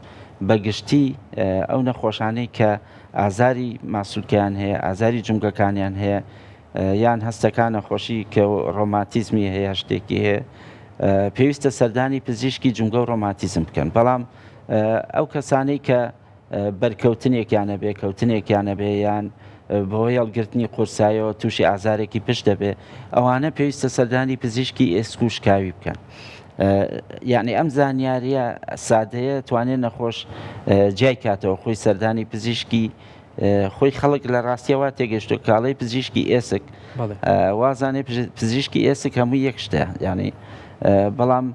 S3: بەگشتی ئەو نەخۆشانەی کە ئازاری ماسوولکیان هەیە، ئازاری جونگەکانیان هەیە، یان هەستەکان نەخۆشی کە ڕۆماتیزمی هەیە شتێکی هەیە، پێویستە سەردانی پزیشکی جونگە و ڕۆماتیزم بکەن. بەڵام ئەو کەسانەی کە بەرکەوتنێکیانە بێ کەوتنێکیانە بێ یان بۆ هێڵگرتنی قورسایەوە تووشی ئازارێکی پشت دەبێ، ئەوانە پێویستە سەردانی پزیشکی ئێسک و شکاوی بکەن. یعنی ئەم زانیاریە سادەیە توانێت نەخۆش جیای کاتەوە خۆی سەردانی پزیشکی خۆی خەڵک لە ڕاستیەوە تێگەشتۆ کاڵەی پزیشکی ئێسک وازانێ پزیشکی ئێسک هەموو یەک شتە، یعنی بەڵام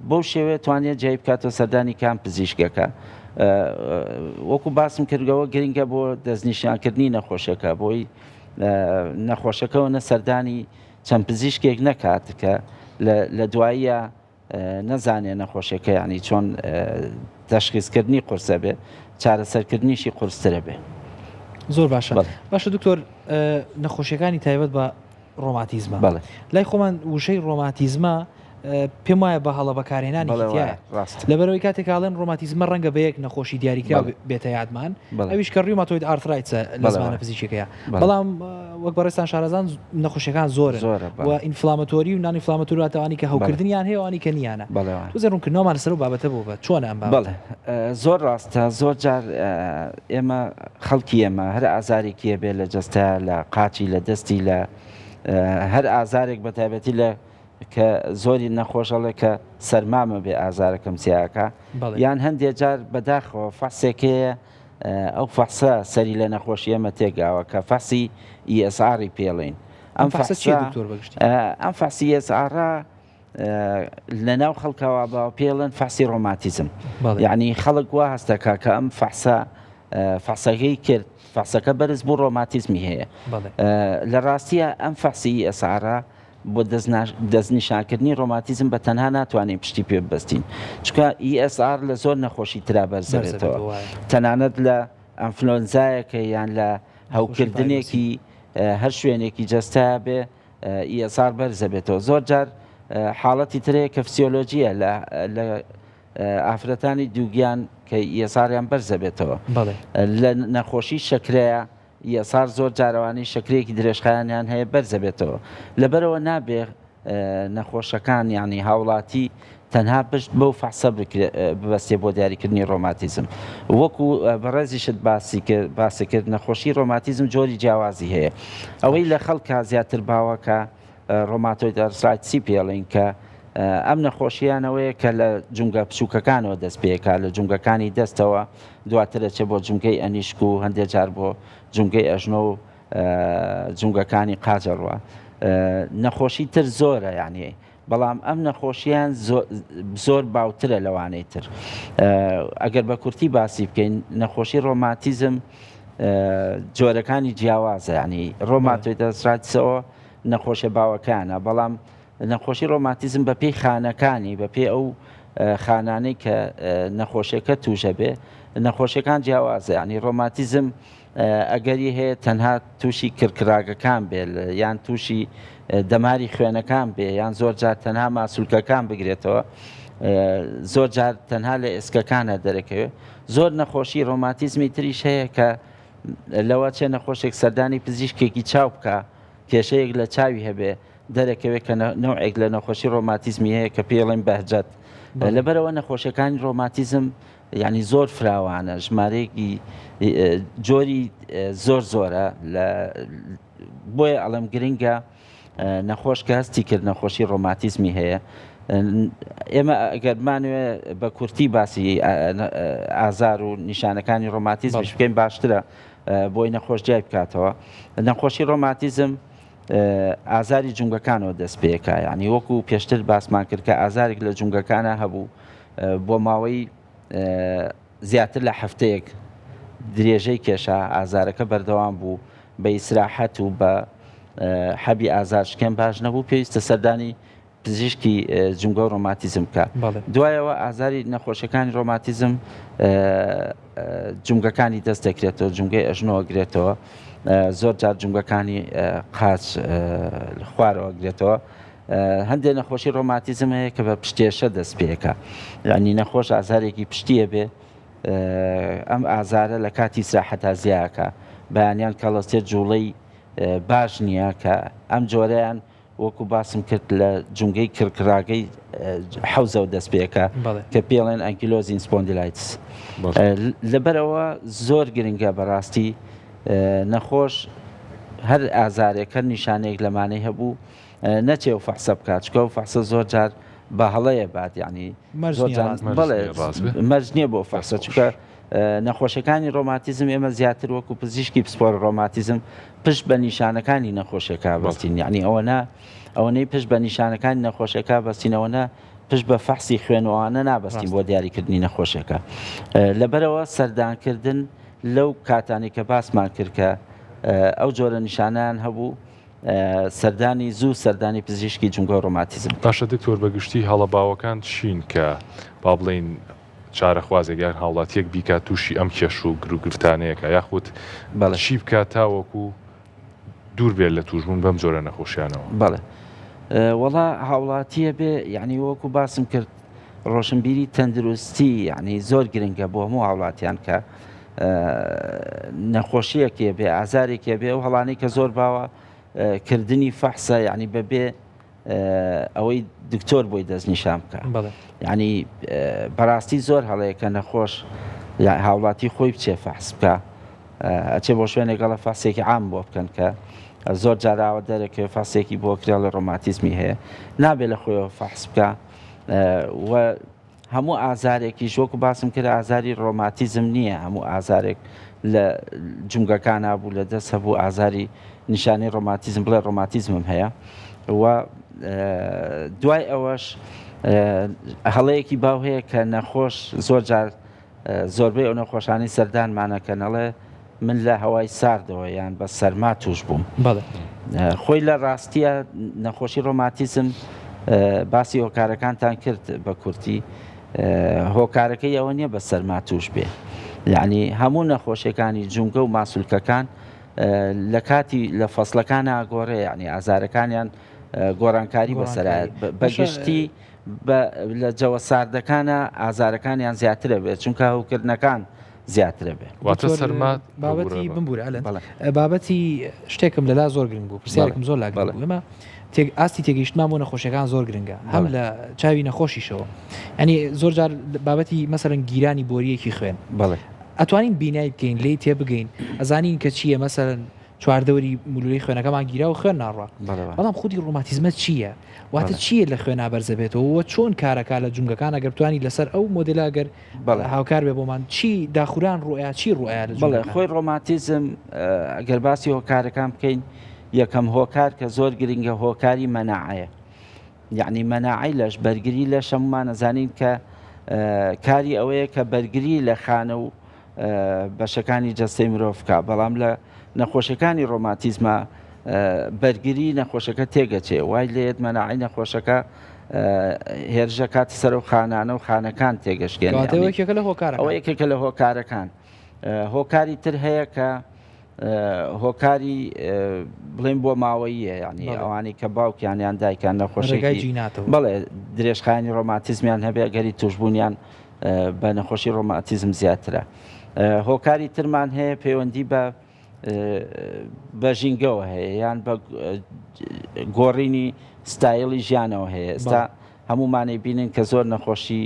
S3: بەو شێوەیە توانێت جیای بکاتەوە سەردانی کام پزیشکەکە. وەکو باسم کردەوە گرنگە بۆ دەستنیشانکردنی نەخۆشەکە، بۆی نەخۆشەکەەوە سەردانی چەند پزیشکێک نەکات کە لە دواییە نەزانێ نەخۆشیەکە ینی چۆن تەشخیصکردنی قورسە بێ، چارەسەرکردنیشی قورسترە بێ.
S2: زۆر باشە. باشە دکتۆر، نەخۆشیەکانی تایبەت بە ڕۆماتیزمە لای خۆمان وشەی ڕۆماتیزمە پێم وایە بە هەڵە بەکارهێنانی لەبەرەوەی کاتێک کاڵێن ڕۆماتیزمە ڕەنگە بە یەک نەخۆشی دیاریکرا بێتە یادمان، ئەویش کە ڕیوماتۆید ئارترایتسە لە زمانە فزیکیەکەیە. بەڵام وەک بەڕێستان شارەزان نەخۆشیەکان زۆرن و ئینفلاماتۆری و نانی ئینفلاماتۆریاتەوانی کە هەوکردنیان هەیە ئەوانی کە نیانە. توزە ڕوونکردنەوەمان لەسەر و بابەتە بوو بە چۆن ئەم
S3: بەڵێ زۆر ڕاستە. زۆر جار ئێمە خەڵکی ئێمە هەر ئازارێکیە بێ لە جەستە، لە قاچی، لە دەستی، لە هەر ئازارێک بە تایبەتی لە کە زۆری نەخۆشەڵێ کە سەرمامە بێ ئازارەکەم سیاکە یان هەندێک جار بەداخەوە فەحسێکەیە، ئەو فەحسە سەری لە نەخۆشی ئێمە تێگاوە کە فەحسی ئیئسئاری پێڵێن. ئەم فەحسی ئیئسئارە لەناو خەڵکەوە باوە پێڵێن فەحسی ڕۆماتیزم. یعنی خەڵک وا هەستەکە کە ئەم فەحسەکەی کرد، فەحسەکە بەرز بوو ڕۆماتیزمی هەیە. لە ڕاستیە ئەم فەحسی ئیئسئارە بۆ دەستنیشانکردنی ڕۆماتیزم بە تەنها ناتوانین پشتی پێ ببەستین، چونکە ئیئسئار لە زۆر نەخۆشی ترا بەرزەبێتەوە، تەنانەت لە ئەنفلۆنزایەکە یان لە هەوکردنێکی هەر شوێنێکی جەستە بێ ئیئسئار بەرزەبێتەوە. زۆر جار حاڵەتی ترەیە کە فسیۆلۆجیە لە ئافرەتانی دووگیان کە ئیئسئاریان بەرزەبێتەوە. لە نەخۆشی شەکرەیە ئیئسئار زۆر جارەوانی شەکرەیەکی درێژخایانیان هەیە بەرزەبێتەوە. لەبەرەوە نابێ نەخۆشەکان یعنی هاوڵاتی تەنها پشت بەو فەحسە ببەستێ بۆ دیاریکردنی ڕۆماتیزم. وەکو بەڕێزیشت باسی کرد، نەخۆشی ڕۆماتیزم جۆری جیاوازی هەیە. ئەوەی لە خەڵکا زیاتر باوەکە ڕۆماتۆید ئارترایتسی پێڵێن کە ئەم نەخۆشیانەوەیە کە لە جونگە بچووکەکانەوە دەست پێکا، لە جونگەکانی دەستەوە دواترەچێ بۆ جونگەی ئەنیشک و هەندێک جار بۆ جونگەی ئەژنۆ و جونگەکانی قاجەڕوە. نەخۆشی تر زۆرە یعنی، بەڵام ئەم نەخۆشیان زۆر باوترە لەوانەی تر. ئەگەر بە کورتی باسی بکەین، نەخۆشی ڕۆماتیزم جۆرەکانی جیاوازە، ینی ڕۆماتۆید ئارترایتسەوە نەخۆشیە باوەکانە، بەڵام نەخۆشی ڕۆماتیزم بە پێی خانەکانی، بە پێی ئەو خانانەی کە نەخۆشیەکە تووشە بێ، نەخۆشیەکان جیاوازە. ینی ڕۆماتیزم ئەگەری هەیە تەنها تووشی کرکراگەکان بێ، یان تووشی دەماری خوێنەکان بێ، یان زۆر جار تەنها ماسوولکەکان بگرێتەوە، زۆر جار تەنها لە ئێسکەکانە دەرەکەوێت. زۆر نەخۆشی ڕۆماتیزمی تریش هەیە کە لەوە چێ نەخۆشێک سەردانی پزیشکێکی چاو بکە، کێشەیەک لە چاوی هەبێ دەرەکەوێت کە نوعێک لە نەخۆشی ڕۆماتیزمی هەیە کە پێڵێن بەهجەت. لەبەرەوە نەخۆشیەکانی ڕۆماتیزم یعنی زۆر فراوانە، ژمارەیەکی جۆری زۆر زۆرە، بۆیە ئەڵەم گرنگە نەخۆش کە هەستی کرد نەخۆشی ڕۆماتیزمی هەیە ئێمە ئەگەرمانوێ بە کورتی باسی ئازار و نیشانەکانی ڕۆماتیزمش بکەین باشترە بۆی نەخۆش جای بکاتەوە نەخۆشی ڕۆماتیزم ئازاری جونگەکانەوە دەست پێەکە ینی وەکو پێشتر باسمان کرد کە ئازارێک لە جونگەکانە هەبوو بۆ ماوەی زیاتر لە هەفتەیەک درێژەی کێشا ئازارەکە بەردەوام بوو بە ئیسراحەت و بە حەبی ئازار شکێن باش نەبوو پێویستە سەردانی پزیشکی جونگە و ڕۆماتیزم بکە دوایەوە ئازاری نەخۆشیەکانی ڕۆماتیزم جونگەکانی دەست دەکرێتەوە جونگەی ئەژنۆ گرێتەوە زۆر جار جونگەکانی قاچ خوارەوە گرێتەوە هەندێک نەخۆشی ڕۆماتیزم هەیە کە بە پشتێشە دەست پێەکە ینی نەخۆش ئازارێکی پشتیە بێ ئەم ئازارە لە کاتی ئیسراحەتا زیاکە بەیانیان کەڵەستێت جوڵەی باش نییە کە ئەم جۆرەیان وەکو باسم کرد لە جونگەی کرکراگەی حەوزە و دەست پێەکە کە پێڵێن ئەنکیلۆزین سپۆندیلایتس لەبەرەوە زۆر گرنگە بەڕاستی نەخۆش هەر ئازارێک هەر نیشانەیەک لەمانەی هەبوو نەچێ و فەحسە بکات چکە و فەحسە زۆر جار بە هەڵەیە بات ینی مەرج نییە بۆ فەحسە چکە نەخۆشیەکانی ڕۆماتیزم ئێمە زیاتر وەکو پزیشکی پسپۆر ڕۆماتیزم پشت بە نیشانەکانی نەخۆشیەکە بەستین یعنی ئەوەنەی پشت بە نیشانەکانی نەخۆشیەکە بەستینەوەنە پشت بە فەحسی خوێنەوەوانە نابەستین بۆ دیاریکردنی نەخۆشیەکە لەبەرەوە سەردانکردن لەو کاتانی کە باسمان کرد کە ئەو جۆرە نیشانیان هەبوو سەردانی زوو سەردانی پزیشکی جونگە و ڕۆماتیزم
S1: باشە دکتۆر بەگشتی هەڵەباوەکان چین کە با بڵین چارەخوازێک یان هاوڵاتیەک بیکات تووشی ئەم کێش و گرتانەیەکە یاخود چی بکات تاوەکو دوور بێت لە توژبوون بەم جۆرە نەخۆشیانەوە
S3: بەڵێ وەڵا هاوڵاتیە بێ یعنی وەکو باسم کرد ڕۆشنبیری تەندروستی یعنی زۆر گرنگە بۆ هەموو هاوڵاتیان کە نەخۆشیەکێ بێ ئازارێکێ بێ و هەڵانەی کە زۆر باوە کردنی فەحسە یعنی بەبێ ئەوەی دکتۆر بۆی دەستنیشان بکە یعنی بەڕاستی زۆر هەڵەیە کە نەخۆش هاوڵاتی خۆی بچێ فەحس بکە ئەچێ بۆ شوێنێکگەڵە فەحسێکی عام بۆ بکەن کە زۆر جاراوە دەرەکەوێ فەحسێکی بۆ کرا لە ڕۆماتیزمی هەیە نابێت لە خۆیەوە فەحس بکە و هەموو ئازارێکیش وەکو باسم کرد ئازاری ڕۆماتیزم نییە هەموو ئازارێک لە جونگەکان بوو لە دەست هەبوو ئازاری نیشانەی ڕۆماتیزم بڵێ ڕۆماتیزمم هەیە و دوای ئەوەش هەڵەیەکی باو هەیە کە نەخۆش زۆر جار زۆربەی ئەو نەخۆشانی سەردانمانەکەنەڵێ من لە هەوای ساردەوە یان بە سەرما توش بووم خۆی لە ڕاستیە نەخۆشی ڕۆماتیزم باسی هۆکارەکانتان کرد بە کورتی هۆکارەکەی ئەوە نییە بە سەرما توش بێ یعنی هەموو نەخۆشیەکانی جونگە و ماسوولکەکان لە کاتی لە فەسلەکانە ئاگۆڕێ ینی ئازارەکانیان گۆڕانکاری بەسەرایەت بەگشتی لە جەوە ساردەکانە ئازارەکانیان زیاترە بێت چونکە هەوکردنەکان زیاترە بێت
S2: واتە سەرما بابەتی بمبورە بابەتی شتێکم لەلا زۆر گرنگ بوو پرسیارێکم زۆر لاگرنگ بوو ئێمە ئاستی تێگەیشتمان بۆ نەخۆشیەکان زۆر گرنگە هەم لە چاوی نەخۆشیشەوە ینی زۆر جار بابەتی مەسەرەن گیرانی بۆریەکی خوێن ئەتوانین بینایی بکەین لی تێ بگەین ئەزانین کە چییە مەسەرەن چواردەوەری مولولی خوێنەکەمان گیرا و خوێن ناڕە بەڵام خودی ڕۆماتیزمە چییە واتە چییە لە خوێن نابەرزەبێتەوە چۆن کارەکە لە جونگەکان ئەگەرتوانی لەسەر ئەو مۆدللاگەر هاوکار بێ بۆمان چی داخوران ڕۆیا چی ڕۆیا
S3: بڵێ خۆی ڕۆماتیزم ئەگەر باسی هۆکارەکان بکەین یەکەم هۆکار کە زۆر گرنگە هۆکاری مەناعەیە یعنی مەناعی لەش بەرگری لە شەممان نەزانین کە کاری ئەوەیە کە بەرگری لە خانە و بەشەکانی جەستەی مرۆڤکە بەڵام لە نەخۆشیەکانی ڕۆماتیزمە بەرگری نەخۆشەکە تێگەچێ وای لێت مەناعی نەخۆشەکە هێرشە کاتە سەر و خانانە و خانەکان تێگەشتێن ئەوە یەکێکە لە هۆکارەکان هۆکاری تر هەیە کە هۆکاری بڵێن بۆ ماوەیە ینی ئەوانی کە باوکیانیان دایکان نەخۆشیەکەی بەڵێ درێژخانی ڕۆماتیزمیان هەبێ گەری توشبوونیان بە نەخۆشی ڕۆماتیزم زیاترە هۆکاری ترمان هەیە پەیوەندی بە ژینگەوە هەیە یان بە گۆڕینی ستایلی ژیانەوە هەیە ئێستا هەمومانەی بینن کە زۆر نەخۆشی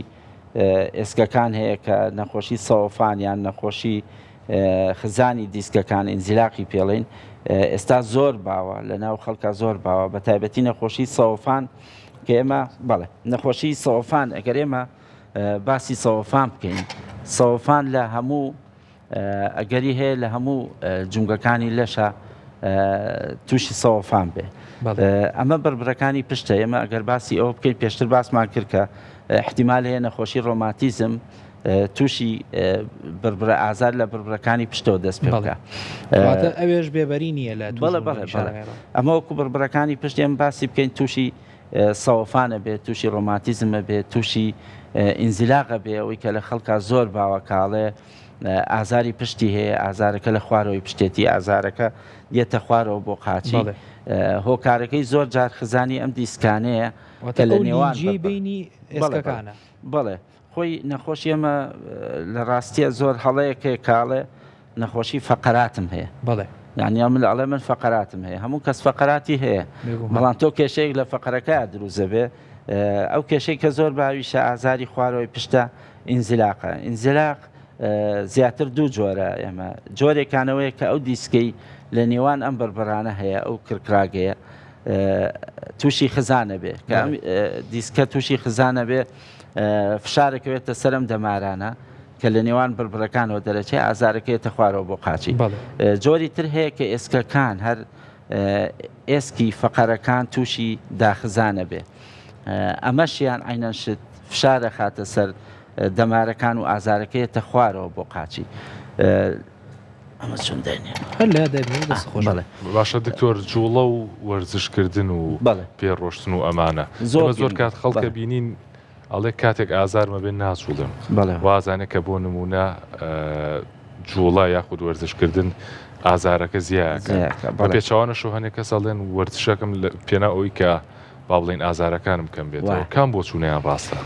S3: ئێسکەکان هەیە کە نەخۆشی سەوەفان یان نەخۆشی خزانی دیسکەکان ئینزیلاقی پێڵین ئێستا زۆر باوە لە ناو خەڵکە زۆر باوە بە تایبەتی نەخۆشی سەوفان کە ئێمە بەڵێ نەخۆشی سەوفان ئەگەر ئێمە باسی سەوفان بکەین سەوفان لە هەموو ئەگەری هەیە لە هەموو جونگەکانی لەشە تووشی سەوفان بێ ئەمە بربرەکانی پشتە ئێمە ئەگەر باسی ئەوە بکەین پێشتر باسمان کرد کە احتیمال هەیە نەخۆشی ڕۆماتیزم تووشی بربرە ئازار لە بربرەکانی پشتەوە دەست پێ بکە
S2: ئەوێش بێبەری نییە لە
S3: ئەمە وەکو بربرەکانی پشت ئێمە باسی بکەین تووشی سەوفانە بێت تووشی ڕۆماتیزمە بێت تووشی ئینزیلاقە بێ ئەوەی کە لە خەڵکە زۆر باوە کاڵێ ئازاری پشتی هەیە ئازارەکە لە خوارەوەی پشتێتی ئازارەکە دێتە خوارەوە بۆ قاچی هۆکارەکەی زۆر جار خزانی ئەم دیسکانەیە
S2: کە لە نێوان بینی ئێسکەکانە
S3: بڵێ خۆی نەخۆشی ئەمە لە ڕاستیە زۆر هەڵەیەکێ کاڵێ نەخۆشی فەقەراتم هەیە
S2: بڵێ
S3: یعنی من ئەڵێ من فەقەراتم هەیە هەموو کەس فەقەراتی هەیە بەڵام تۆ کێشەیەک لە فەقەرەکە دروزە بێ ئەو کێشەی کە زۆر باویشە ئازاری خوارەوەی پشتە ئینزیلاقە ئینزیلاق زیاتر دوو جۆرە ئێمە جۆرێکانەوەیە کە ئەو دیسکەی لە نێوان ئەم بربەرانە هەیە ئەو کرکراگەیە تووشی خزانە بێ کە ئەم دیسکە تووشی خزانە بێ فشارێکەوێتە سەرم دەمارانە کە لە نێوان بربرەکانەوە دەرەچێ ئازارەکەیتە خوارەوە بۆ قاچی جۆری تر هەیە کە ئێسکەکان هەر ئێسکی فەقەرەکان تووشی داخزانە بێ ئەمەشیان عینەنشت فشارە خاتە سەر دەمارەکان و ئازارەکەیتە خوارەوە بۆ قاچی ئەمە چۆن دێنێ
S1: باشە دکتۆر جوڵە و وەرزشکردن و پێڕۆشتن و ئەمانە زۆر کات خەڵکە بینین ئەڵێ کاتێک ئازارمە بێن ناچوڵم وازانێت کە بۆ نمونە جوڵە یاخود وەرزشکردن ئازارەکە زیاکە پێچوانەشە هەنێک کەس ئەڵێن وەرزشەکەم پێنا ئەوی کە با بڵین ئازارەکانم کەم بێتەوە کام بۆ چوونیان ڕاستە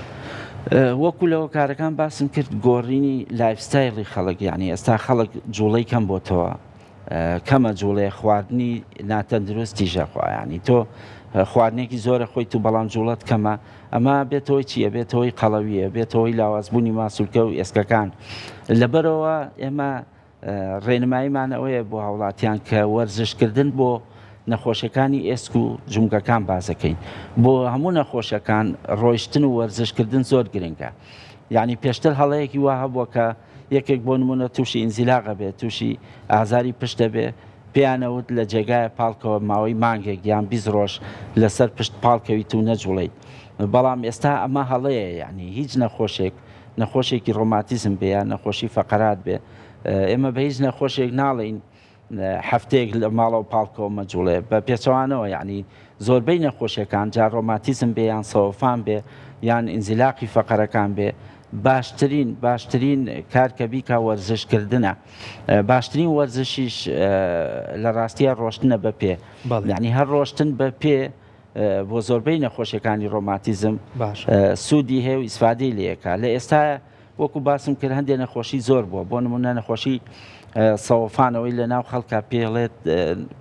S3: وەکو لەوە کارەکان باسم کرد گۆڕینی لایفستایلی خەڵک یعنی ئێستا خەڵک جوڵەی کەم بۆتەوە کەمە جوڵەیە خواردنی ناتەندروستی ژەخوا ینی تۆ خواردنێکی زۆرە خۆی تو بەڵام جوڵەت کەمە ئەمە بێتەوەی چییە بێتەوەی قەڵەویە بێتەوەی لاوازبوونی ماسوولکە و ئێسکەکان لەبەرەوە ئێمە ڕێنماییمان ئەوەیە بۆ هاوڵاتیان کە وەرزشکردن بۆ نەخۆشیەکانی ئێسک و جونگەکان بازەکەین بۆ هەموو نەخۆشیەکان ڕۆیشتن و وەرزشکردن زۆر گرنگە یعنی پێشتر هەڵەیەکی وا هەبووە کە یەکێک بۆ نمونە تووشی ئینزیلاقە بێت تووشی ئازاری پشتە بێ پێیانەوت لە جێگایە پاڵکەوە ماوەی مانگێک یان 20 ڕۆژ لەسەر پشت پاڵکەویت و نەجوڵیت بەڵام ئێستا ئەمە هەڵەیە یعنی هیچ نەخۆشێکی ڕۆماتیزم بێ یان نەخۆشی فەقەرات بێ ئێمە بە هیچ نەخۆشێک ناڵین هەفتەیەک لە ماڵەوە پاڵکەوە مەجوڵێ بە پێچەوانەوە یعنی زۆربەی نەخۆشیەکان جا ڕۆماتیزم بێ یان سەوفان بێ یان ئینزیلاقی فەقەرەکان بێ باشترین کارکە بیکە وەرزشکردنە باشترین وەرزشیش لە ڕاستیە ڕۆشتنە بە پێ یعنی هەر ڕۆشتن بە پێ بۆ زۆربەی نەخۆشیەکانی ڕۆماتیزم سوودی هەیە و ئیسفادەی لەکە لە ئێستا وەکو باسم کرد هەندێک نەخۆشی زۆر بووە بۆ نمونە نەخۆشی سەوفانەوەی لە ناو خەڵکە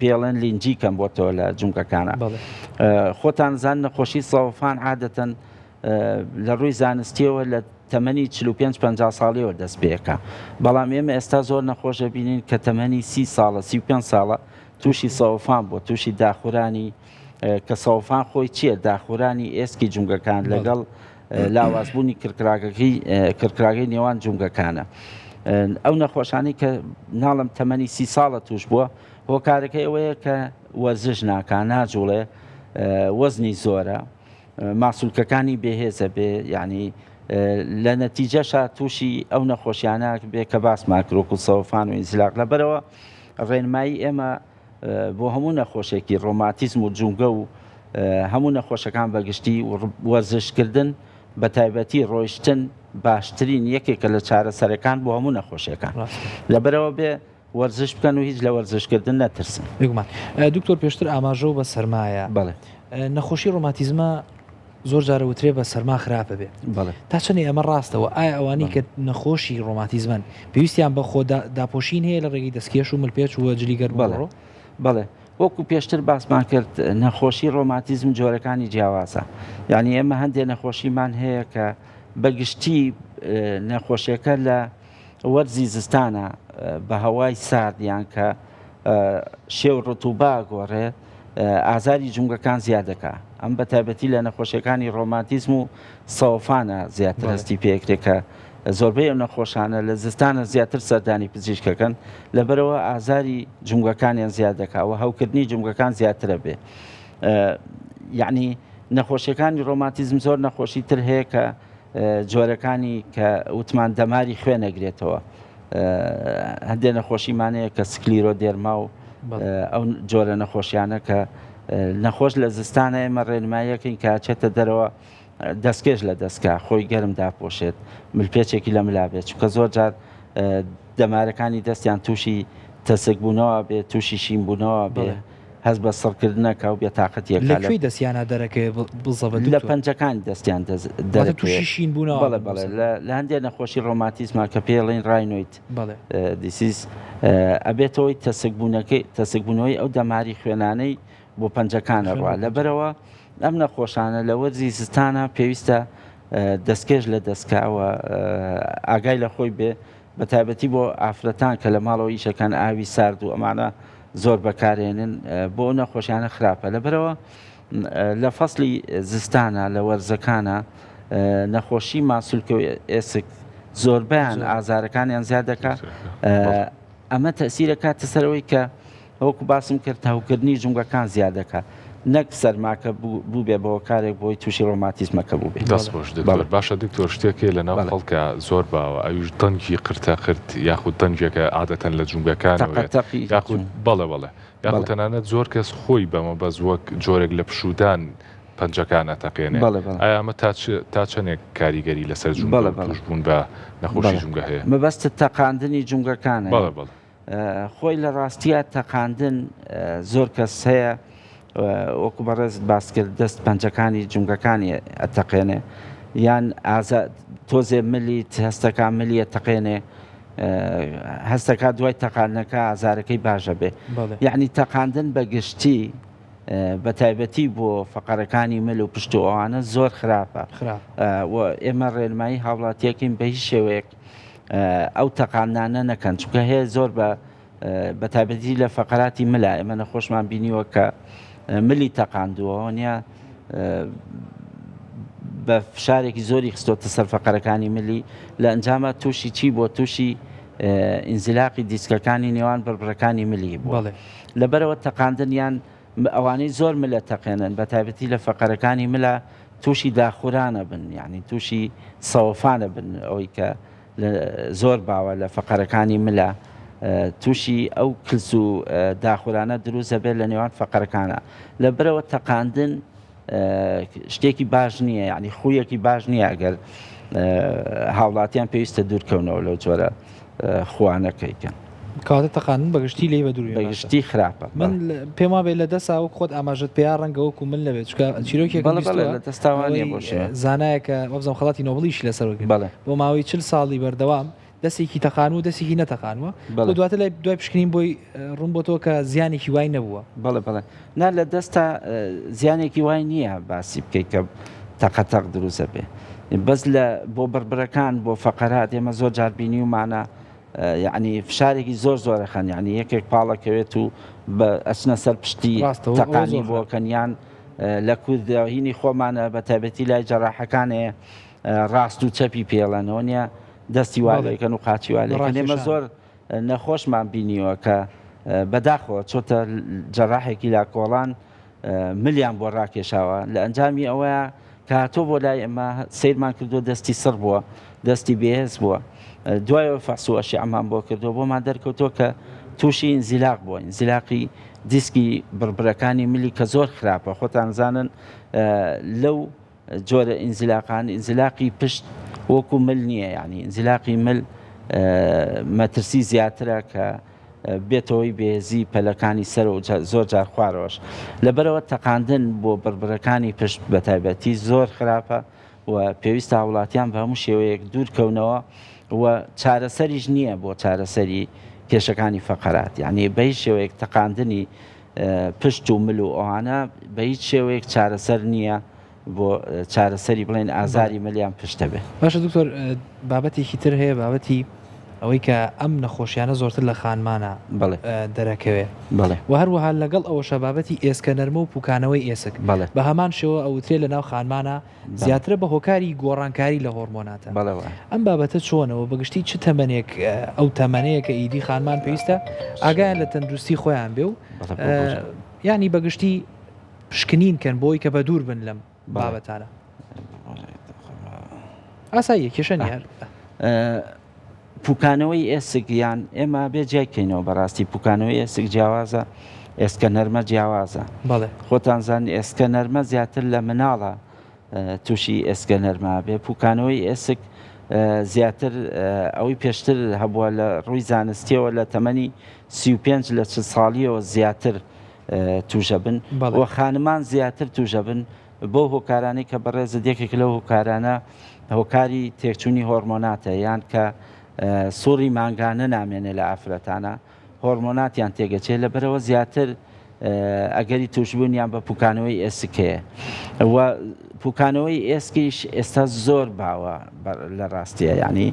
S3: پێڵێن لینجی کەم بۆتەوە لە جونگەکانە خۆتان زان نەخۆشی سەوفان عادەتەن لە ڕووی زانستیەوە لە تەمەنی 45-50 ساڵیەوە دەست پێەکە بەڵام ئێمە ئێستا زۆر نەخۆشە بینین کە تەمەنی 30 ساڵە 35 ساڵە تووشی سەوفان بۆ تووشی داخورانی کە سەوفان خۆی چییە داخورانی ئێسکی جونگەکان لەگەڵ لاوازبوونی کرکراگەی نێوان جونگەکانە ئەو نەخۆشانی کە ناڵم تەمەنی 30 ساڵە توش بووە هۆکارەکەی ئەوەیە کە وەرزش ناکە ناجوڵێ وەزنی زۆرە ماسوولکەکانی بێهێزە بێ یعنی لە نەتیجەشە تووشی ئەو نەخۆشیانە بێ کە باسمان کرۆکو سەوفان و ئینزیلاق لەبەرەوە ڕێنمایی ئێمە بۆ هەموو نەخۆشێکی ڕۆماتیزم و جونگە و هەموو نەخۆشەکان بەگشتی وەرزشکردن بە تایبەتی ڕۆیشتن باشترین یەکێکە لە چارەسەرەکان بۆ هەموو نەخۆشیەکان لەبەرەوە بێ وەرزش بکەن و هیچ لە وەرزشکردن نەترسن
S2: دکتۆر پێشتر ئاماژە و بە سەرمایە
S3: بەڵێ
S2: نەخۆشی ڕۆماتیزمە زۆر جارە وترێ بە سەرما خراپە بێ تا چەندی ئەمە ڕاستەوە ئایا ئەوانەی کە نەخۆشی ڕۆماتیزمن پێویستیان بە خۆ داپۆشین هەیە لە ڕێگەی دەستکێش و ملپێچ و جلیگەر
S3: بەڵێ وەکو پێشتر باسمان کرد نەخۆشی ڕۆماتیزم جۆرەکانی جیاوازە یعنی ئێمە هەندێک نەخۆشیمان هەیە کە بەگشتی نەخۆشیەکە لە وەرزی زستانە بە هەوای سارد یان کە شێو ڕتوبا گۆڕێ ئازاری جونگەکان زیاد دەکا ئەم بە تایبەتی لە نەخۆشیەکانی ڕۆماتیزم و سەوفانە زیاتر هەستی پێکرێکە زۆربەی ئەو نەخۆشانە لە زستانە زیاتر سەردانی پزیشکەکەن لەبەرەوە ئازاری جونگەکانیان زیاد دەکاوە هەوکردنی جونگەکان زیاترە بێ یعنی نەخۆشیەکانی ڕۆماتیزم زۆر نەخۆشی تر هەیە کە جۆرەکانی کە وتمان دەماری خوێ نەگرێتەوە هەندێک نەخۆشیمانەیە کە سکلیرۆدێرما و ئەو جۆرە نەخۆشیانە کە نەخۆش لە زستانە ئێمە ڕێنماییەکەین کە چێتە دەرەوە دەستکێش لە دەستکە خۆی گەرم داپۆشێت ملپێچێکی لە ملا بێت چونکە زۆر جار دەمارەکانی دەستیان تووشی تەسەکبوونەوە بێت تووشی شینبوونەوە بێ هەست بە سڕکردنەکە و بێتاقەتیەکە
S2: لەکوێی دەستیانە دەرەکەی بزەبێت
S3: لە پەنجەکانی دەستیان
S2: تووشی شین بوونەوە
S3: بەڵێ بەڵێ لە هەندێک نەخۆشی ڕۆماتیزما کە پێڵێن ڕاینۆیت دیسیز ئەبێتەوەی تەسەکبوونەوەی ئەو دەماری خوێنانەی بۆ پەنجەکانە ڕوا لەبەرەوە ئەم نەخۆشانە لە وەرزی زستانە پێویستە دەستکێش لە دەستکاوە ئاگای لە خۆی بێ بە تایبەتی بۆ ئافرەتان کە لە ماڵەوە ئیشەکان ئاوی سارد و ئەمانە زۆر بەکارێنن بۆ نەخۆشیانە خراپە لەبەرەوە لە فەسلی زستانە لە وەرزەکانە نەخۆشی ماسوولکە و ئێسک زۆربیان ئازارەکانیان زیاد دەکا ئەمە تەسیرە کاتە سەرەوەی کە وەکو باسم کرد هەوکردنی جونگەکان زیاد دەکات نەک سەرماکە بوو بێ بەوە کارێک بۆی تووشی ڕۆماتیزمەکە بوو بێ
S1: دەست بۆش باشە دکتۆر شتێکێ لە ناو خەڵکە زۆر باوە ئەویش دەنگی قرتە قرت یاخود دەنگێکە عادەتەن لە جونگەکانەوە یاخود بەڵێ یاخود تەنانەت زۆر کەس خۆی بەمە بەز وەک جۆرێک لە پشودان پەنجەکان ئەتەقێنێ ئایا ئەمە تا چەندێک کاریگەری لەسەر جونگەبوون بە نەخۆشی جونگە هەیە
S3: مەبەستە تەقاندنی جونگەکانە خۆی لە ڕاستیە تەقاندن زۆر کەس هەیە وەکو بەڕێزت باس کرد دەست پەنجەکانی جونگەکانی ئەتەقێنێ یان تۆزێ ملیت هەستەکان ملی ئەتەقێنێ هەستەکە دوای تەقاندنەکە ئازارەکەی باشە بێ یعنی تەقاندن بە گشتی بە تایبەتی بۆ فەقەرەکانی مل و پشت و ئەوانە زۆر خراپە ئێمە ڕێنمایی هاوڵاتیەکەین بە هیچ شێوەیەک ئەو تەقاندانە نەکەن چونکە هەیە زۆر بە تایبەتی لە فەقەراتی ملا ئێمە نەخۆشمان بینیوە کە ملی تەقاندووە نیە بە فشارێکی زۆری خستۆتە سەر فەقەرەکانی ملی لە ئەنجامە تووشی چی بۆ تووشی ئینزیلاقی دیسکەکانی نێوان بربڕەکانی ملی بووە لەبەرەوە تەقاندنیان ئەوانەی زۆر ملە تەقێنن بە تایبەتی لە فەقەرەکانی ملە تووشی داخورانە بن یعنی تووشی سەوفانە بن ئەوەی کە زۆر باوە لە فەقەرەکانی ملە تووشی ئەو کلس و داخورانە دروستە بێت لە نێوان فەقەرەکانە لەبەرەوە تەقاندن شتێکی باش نییە یعنی خویەکی باش نییە ئەگەر هاوڵاتیان پێویستە دوورکەونەوە لەو جۆرە خوانەکەیکەن
S2: کاتە تەقاندن بەگشتی لێ بە دووری
S3: بەگشتی خراپە
S2: من پێم وابێ لە دەستا خۆت ئاماژت پێیا ڕەنگە وەکو من لەبێت چکە چیرۆکێک
S3: لە دەستاوانە بۆشە
S2: زانایەکە وەبزەم خەڵاتی نۆبڵیش لەسەر بۆ ماوەی 40 ساڵی بەردەوام دەستێکی تەقان و دەستێکی نەتەقانوە دواتە لای دوای پشکنین بۆی ڕوون بۆ تۆ کە زیانێکی وای نەبووە
S3: بەڵێ نا لە دەستا زیانێکی وای نییە باسی بکەیت کە تەقەتەق دروستە بێ بەس لە بۆ بربرەکان بۆ فەقەرات ئێمە زۆر جار بینی ومانە یعنی فشارێکی زۆر زۆرەخەن یعنی یەکێک پاڵەکەوێت و بە ئەچنە سەر پشتی تەقانی بۆکەنیان لە کوردهینی خۆمانە بە تایبەتی لای جەراحەکانێ ڕاست و چەپی پێڵەنەوە نیە دەستی والەکەن و قاچی والەکەن ئێمە زۆر نەخۆشمان بینیوە کە بەداخەوە چۆتە جەراحێکی لاکۆڵان ملیان بۆ ڕاکێشاوە لە ئەنجامی ئەوەیە کاتۆ بۆ لای ئەمە سیرمان کردو دەستی سڕ بووە دەستی بێهێز بووە دوایەوە فەحس و ئەشعەمان بۆ کردو بۆمان دەرکەوتۆ کە تووشی ئینزیلاق بووە ئینزیلاقی دیسکی بربرەکانی ملی کە زۆر خراپە خۆتان زانن لەو جۆرە ئینزیلاقان ئینزیلاقی پشت وەکو مل نییە یعنی ئینزیلاقی مل مەترسی زیاترە کە بێتەوەی بێزی پەلەکانی سەر و زۆر جار خوارەوەش لەبەرەوە تەقاندن بۆ بربرەکانی پشت بە تایبەتی زۆر خراپە و پێویستە وڵاتیان بە هەموو شێوەیەک دوورکەونەوە و چارەسەریش نییە بۆ چارەسەری کێشەکانی فەقەرات یعنی بە هیچ شێوەیەک تەقاندنی پشت و مل و ئەوانە بە هیچ شێوەیەک چارەسەر نییە بۆ چارەسەری بڵێن ئازاری ملیان پشتە بێ
S2: باشە دکتۆر بابەتێکی تر هەیە بابەتی ئەوەی کە ئەم نەخۆشیانە زۆرتر لە خانمانە
S3: بەڵێ
S2: دەرەکەوێ
S3: بەڵێ
S2: و هەروەها لەگەڵ ئەوە شەبابەتی ئێسکە نەرمە و پوکانەوەی ئێسک
S3: بەڵێ
S2: بە هەمان شێوە ئەوترێ لە ناو خانمانە زیاترە بە هۆکاری گۆڕانکاری لە هۆرمۆناتە
S3: بەڵێوە
S2: ئەم بابەتە چۆنەوە بەگشتی چ تەمەنێک ئەو تەمەنەیە کە ئیدی خانمان پێویستە ئاگایان لە تەندروستی خۆیان بێ و ینی بەگشتی پشکنین کەن بۆی کە بە دوور بن لەم بابەتانە ئاساییە کێشە نیە
S3: پوکانەوەی ئێسک یان ئێمە بێ جیاکەینەوە بەڕاستی پوکانەوەی ئێسک جیاوازە ئێسکە نەرمە جیاوازە
S2: بەڵێ
S3: خۆتان زان ئێسکە نەرمە زیاتر لە مناڵە تووشی ئێسکە نەرمە بێ پوکانەوەی ئێسک زیاتر ئەوەی پێشتر هەبووە لە ڕووی زانستیەوە لە تەمەنی 35 لە 40 ساڵیەوە زیاتر توژە بن و خانمان زیاتر توژە بن بۆ هۆکارانەی کە بەڕێزە یەکێک لەو هۆکارانە هۆکاری تێکچوونی هۆرمۆناتە یان کە سوڕی مانگانە نامێنێ لە ئافرەتانە هۆرمۆناتیان تێگەچێت لەبەرەوە زیاتر ئەگەری توشبوونیان بە پوکانەوەی ئێسکەیە و پوکانەوەی ئێسکیش ئێستا زۆر باوە لە ڕاستیە ینی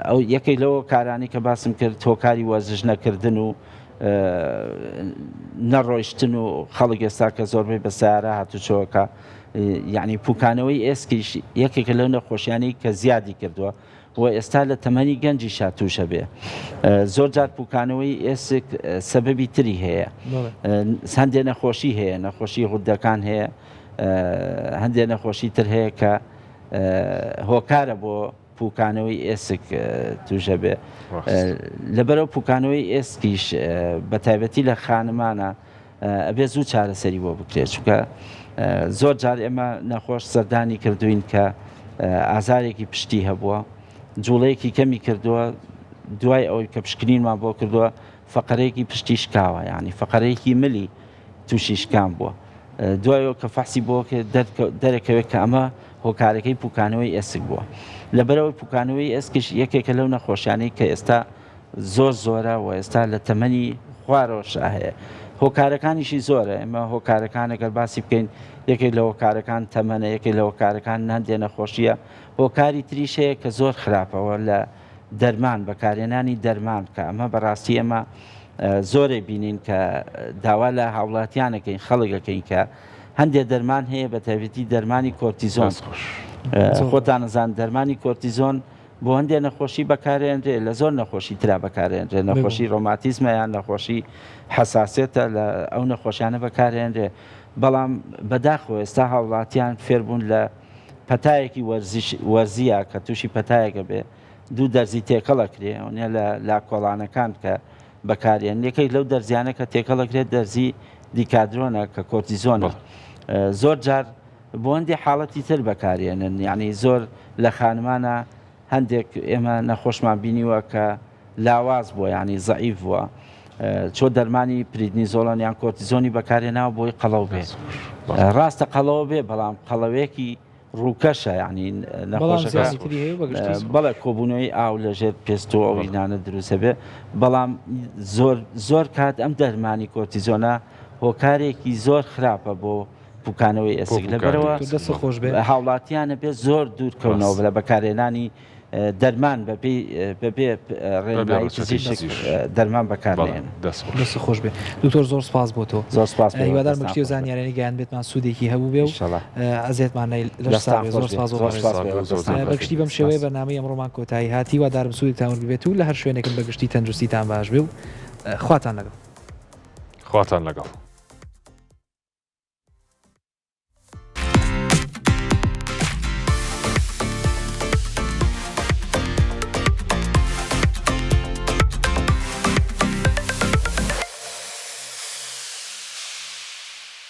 S3: ئەو یەکێک لەوە کارانی کە باسم کرد هۆکاری وەرزش نەکردن و نەڕۆیشتن و خەڵک ئێستا کە زۆربەی بە سیارە هاتوچۆکە یعنی پوکانەوەی ئێسکیش یەکێک لەو نەخۆشیانی کە زیادی کردووە و ئێستا لە تەمەنی گەنجی شاتوشە بێ زۆر جار پوکانەوەی ئێسک سەبەبی تری هەیە هەندێک نەخۆشی هەیە نەخۆشی غودەکان هەیە هەندێک نەخۆشی تر هەیە کە هۆکارە بۆ پوکانەوەی ئێسک توژە بێ لەبەرەوە پوکانەوەی ئێسکیش بە تایبەتی لە خانمانە ئەبێ زوو چارەسەری بۆ بکرێت چونکە زۆر جار ئێمە نەخۆش سەردانی کردوین کە ئازارێکی پشتی هەبووە جوڵەیەکی کەمی کردووە دوای ئەوەی کە پشکنینمان بۆ کردووە فەقەرەیەکی پشتی شکاوە ینی فەقەرەیەکی ملی تووشی شکام بووە دوایەوە کە فەحسی بۆ دەرەکەوێت کە ئەمە هۆکارەکەی پوکانەوەی ئێسک بووە لەبەرەوەی پوکانەوەی ئێسکیش یەکێکە لەو نەخۆشیانەی کە ئێستا زۆر زۆرە و ئێستا لە تەمەنی خوارەوەشا هەیە هۆکارەکانیشی زۆرە ئێمە هۆکارەکانەگەر باسی بکەین یەکێک لە هۆکارەکان تەمەنە یەکێک لە هۆکارەکان هەندێک نەخۆشیە هۆکاری تریش هەیە کە زۆر خراپەوە لە دەرمان بەکارهێنانی دەرمان کە ئەمە بەڕاستی ئەمە زۆرێ بینین کە داوا لە هاوڵاتیانەکەین خەڵکەکەین کە هەندێک دەرمان هەیە بە تایبەتی دەرمانی کۆرتیزۆن خۆتان نەزان دەرمانی کۆرتیزۆن بۆ هەندێک نەخۆشی بەکارهێنرێ لە زۆر نەخۆشی ترا بەکارهێنرێ نەخۆشی ڕۆماتیزمە یان نەخۆشی حساسێتە لە ئەو نەخۆشیانە بەکارهێنرێ بەڵام بەداخەوە ئێستا هاوڵاتیان فێربوون لە پەتایەکی وەرزیە کە تووشی پەتایەکە بێ دوو دەرزی تێکەڵەکرێ ئەوە لە لاکۆڵانەکان کە بەکارێن یەکێک لەو دەرزیانە کە تێکەڵەکرێت دەرزی دیکادرۆنە کە کۆرتیزۆنە زۆر جار بۆ هەندێک حاڵەتی تر بەکارێنن یعنی زۆر لە خانمانە هەندێک ئێمە نەخۆشمان بینیوە کە لاواز بووە ینی زەعیف بووە چۆ دەرمانی پریدنیزۆڵۆن یان کۆرتیزۆنی بەکارێناوە بۆی قەڵەو بێ ڕاستە قەڵەوە بێ بەڵام قەڵەوەیەکی ڕووکەشە ینی نەخۆشەکە بەڵێ کۆبوونەوەی ئاو لەژێر پێستۆ ئەو ئینانە دروستە بێ بەڵام زۆر کات ئەم دەرمانی کۆرتیزۆنە هۆکارێکی زۆر خراپە بۆ پوکانەوەی ئێسک لەبەرەوە هاوڵاتیانە بێت زۆر دوورکەونەوە لە بەکارهێنانی دەرمان بەبێ ڕێنمایی پزیشک دەرمان بەکارهێن
S2: دەست خۆش بێ دکتۆر زۆر سپاس بۆ تۆ
S3: زۆر سپاس
S2: هیوادار بەگشتی و زانیاریانی گەیان بێتمان سوودێکی هەبوو بێ و ئەزیێتمان زۆر سپاس بەگشتی بەم شێوەیە بەرنامەی ئەمڕۆمان کۆتایی هاتی وادارم سوودێکتان بێت و لە هەر شوێنێکم بەگشتی تەندروستیتان باش بێ و خواتان لەگەڵ.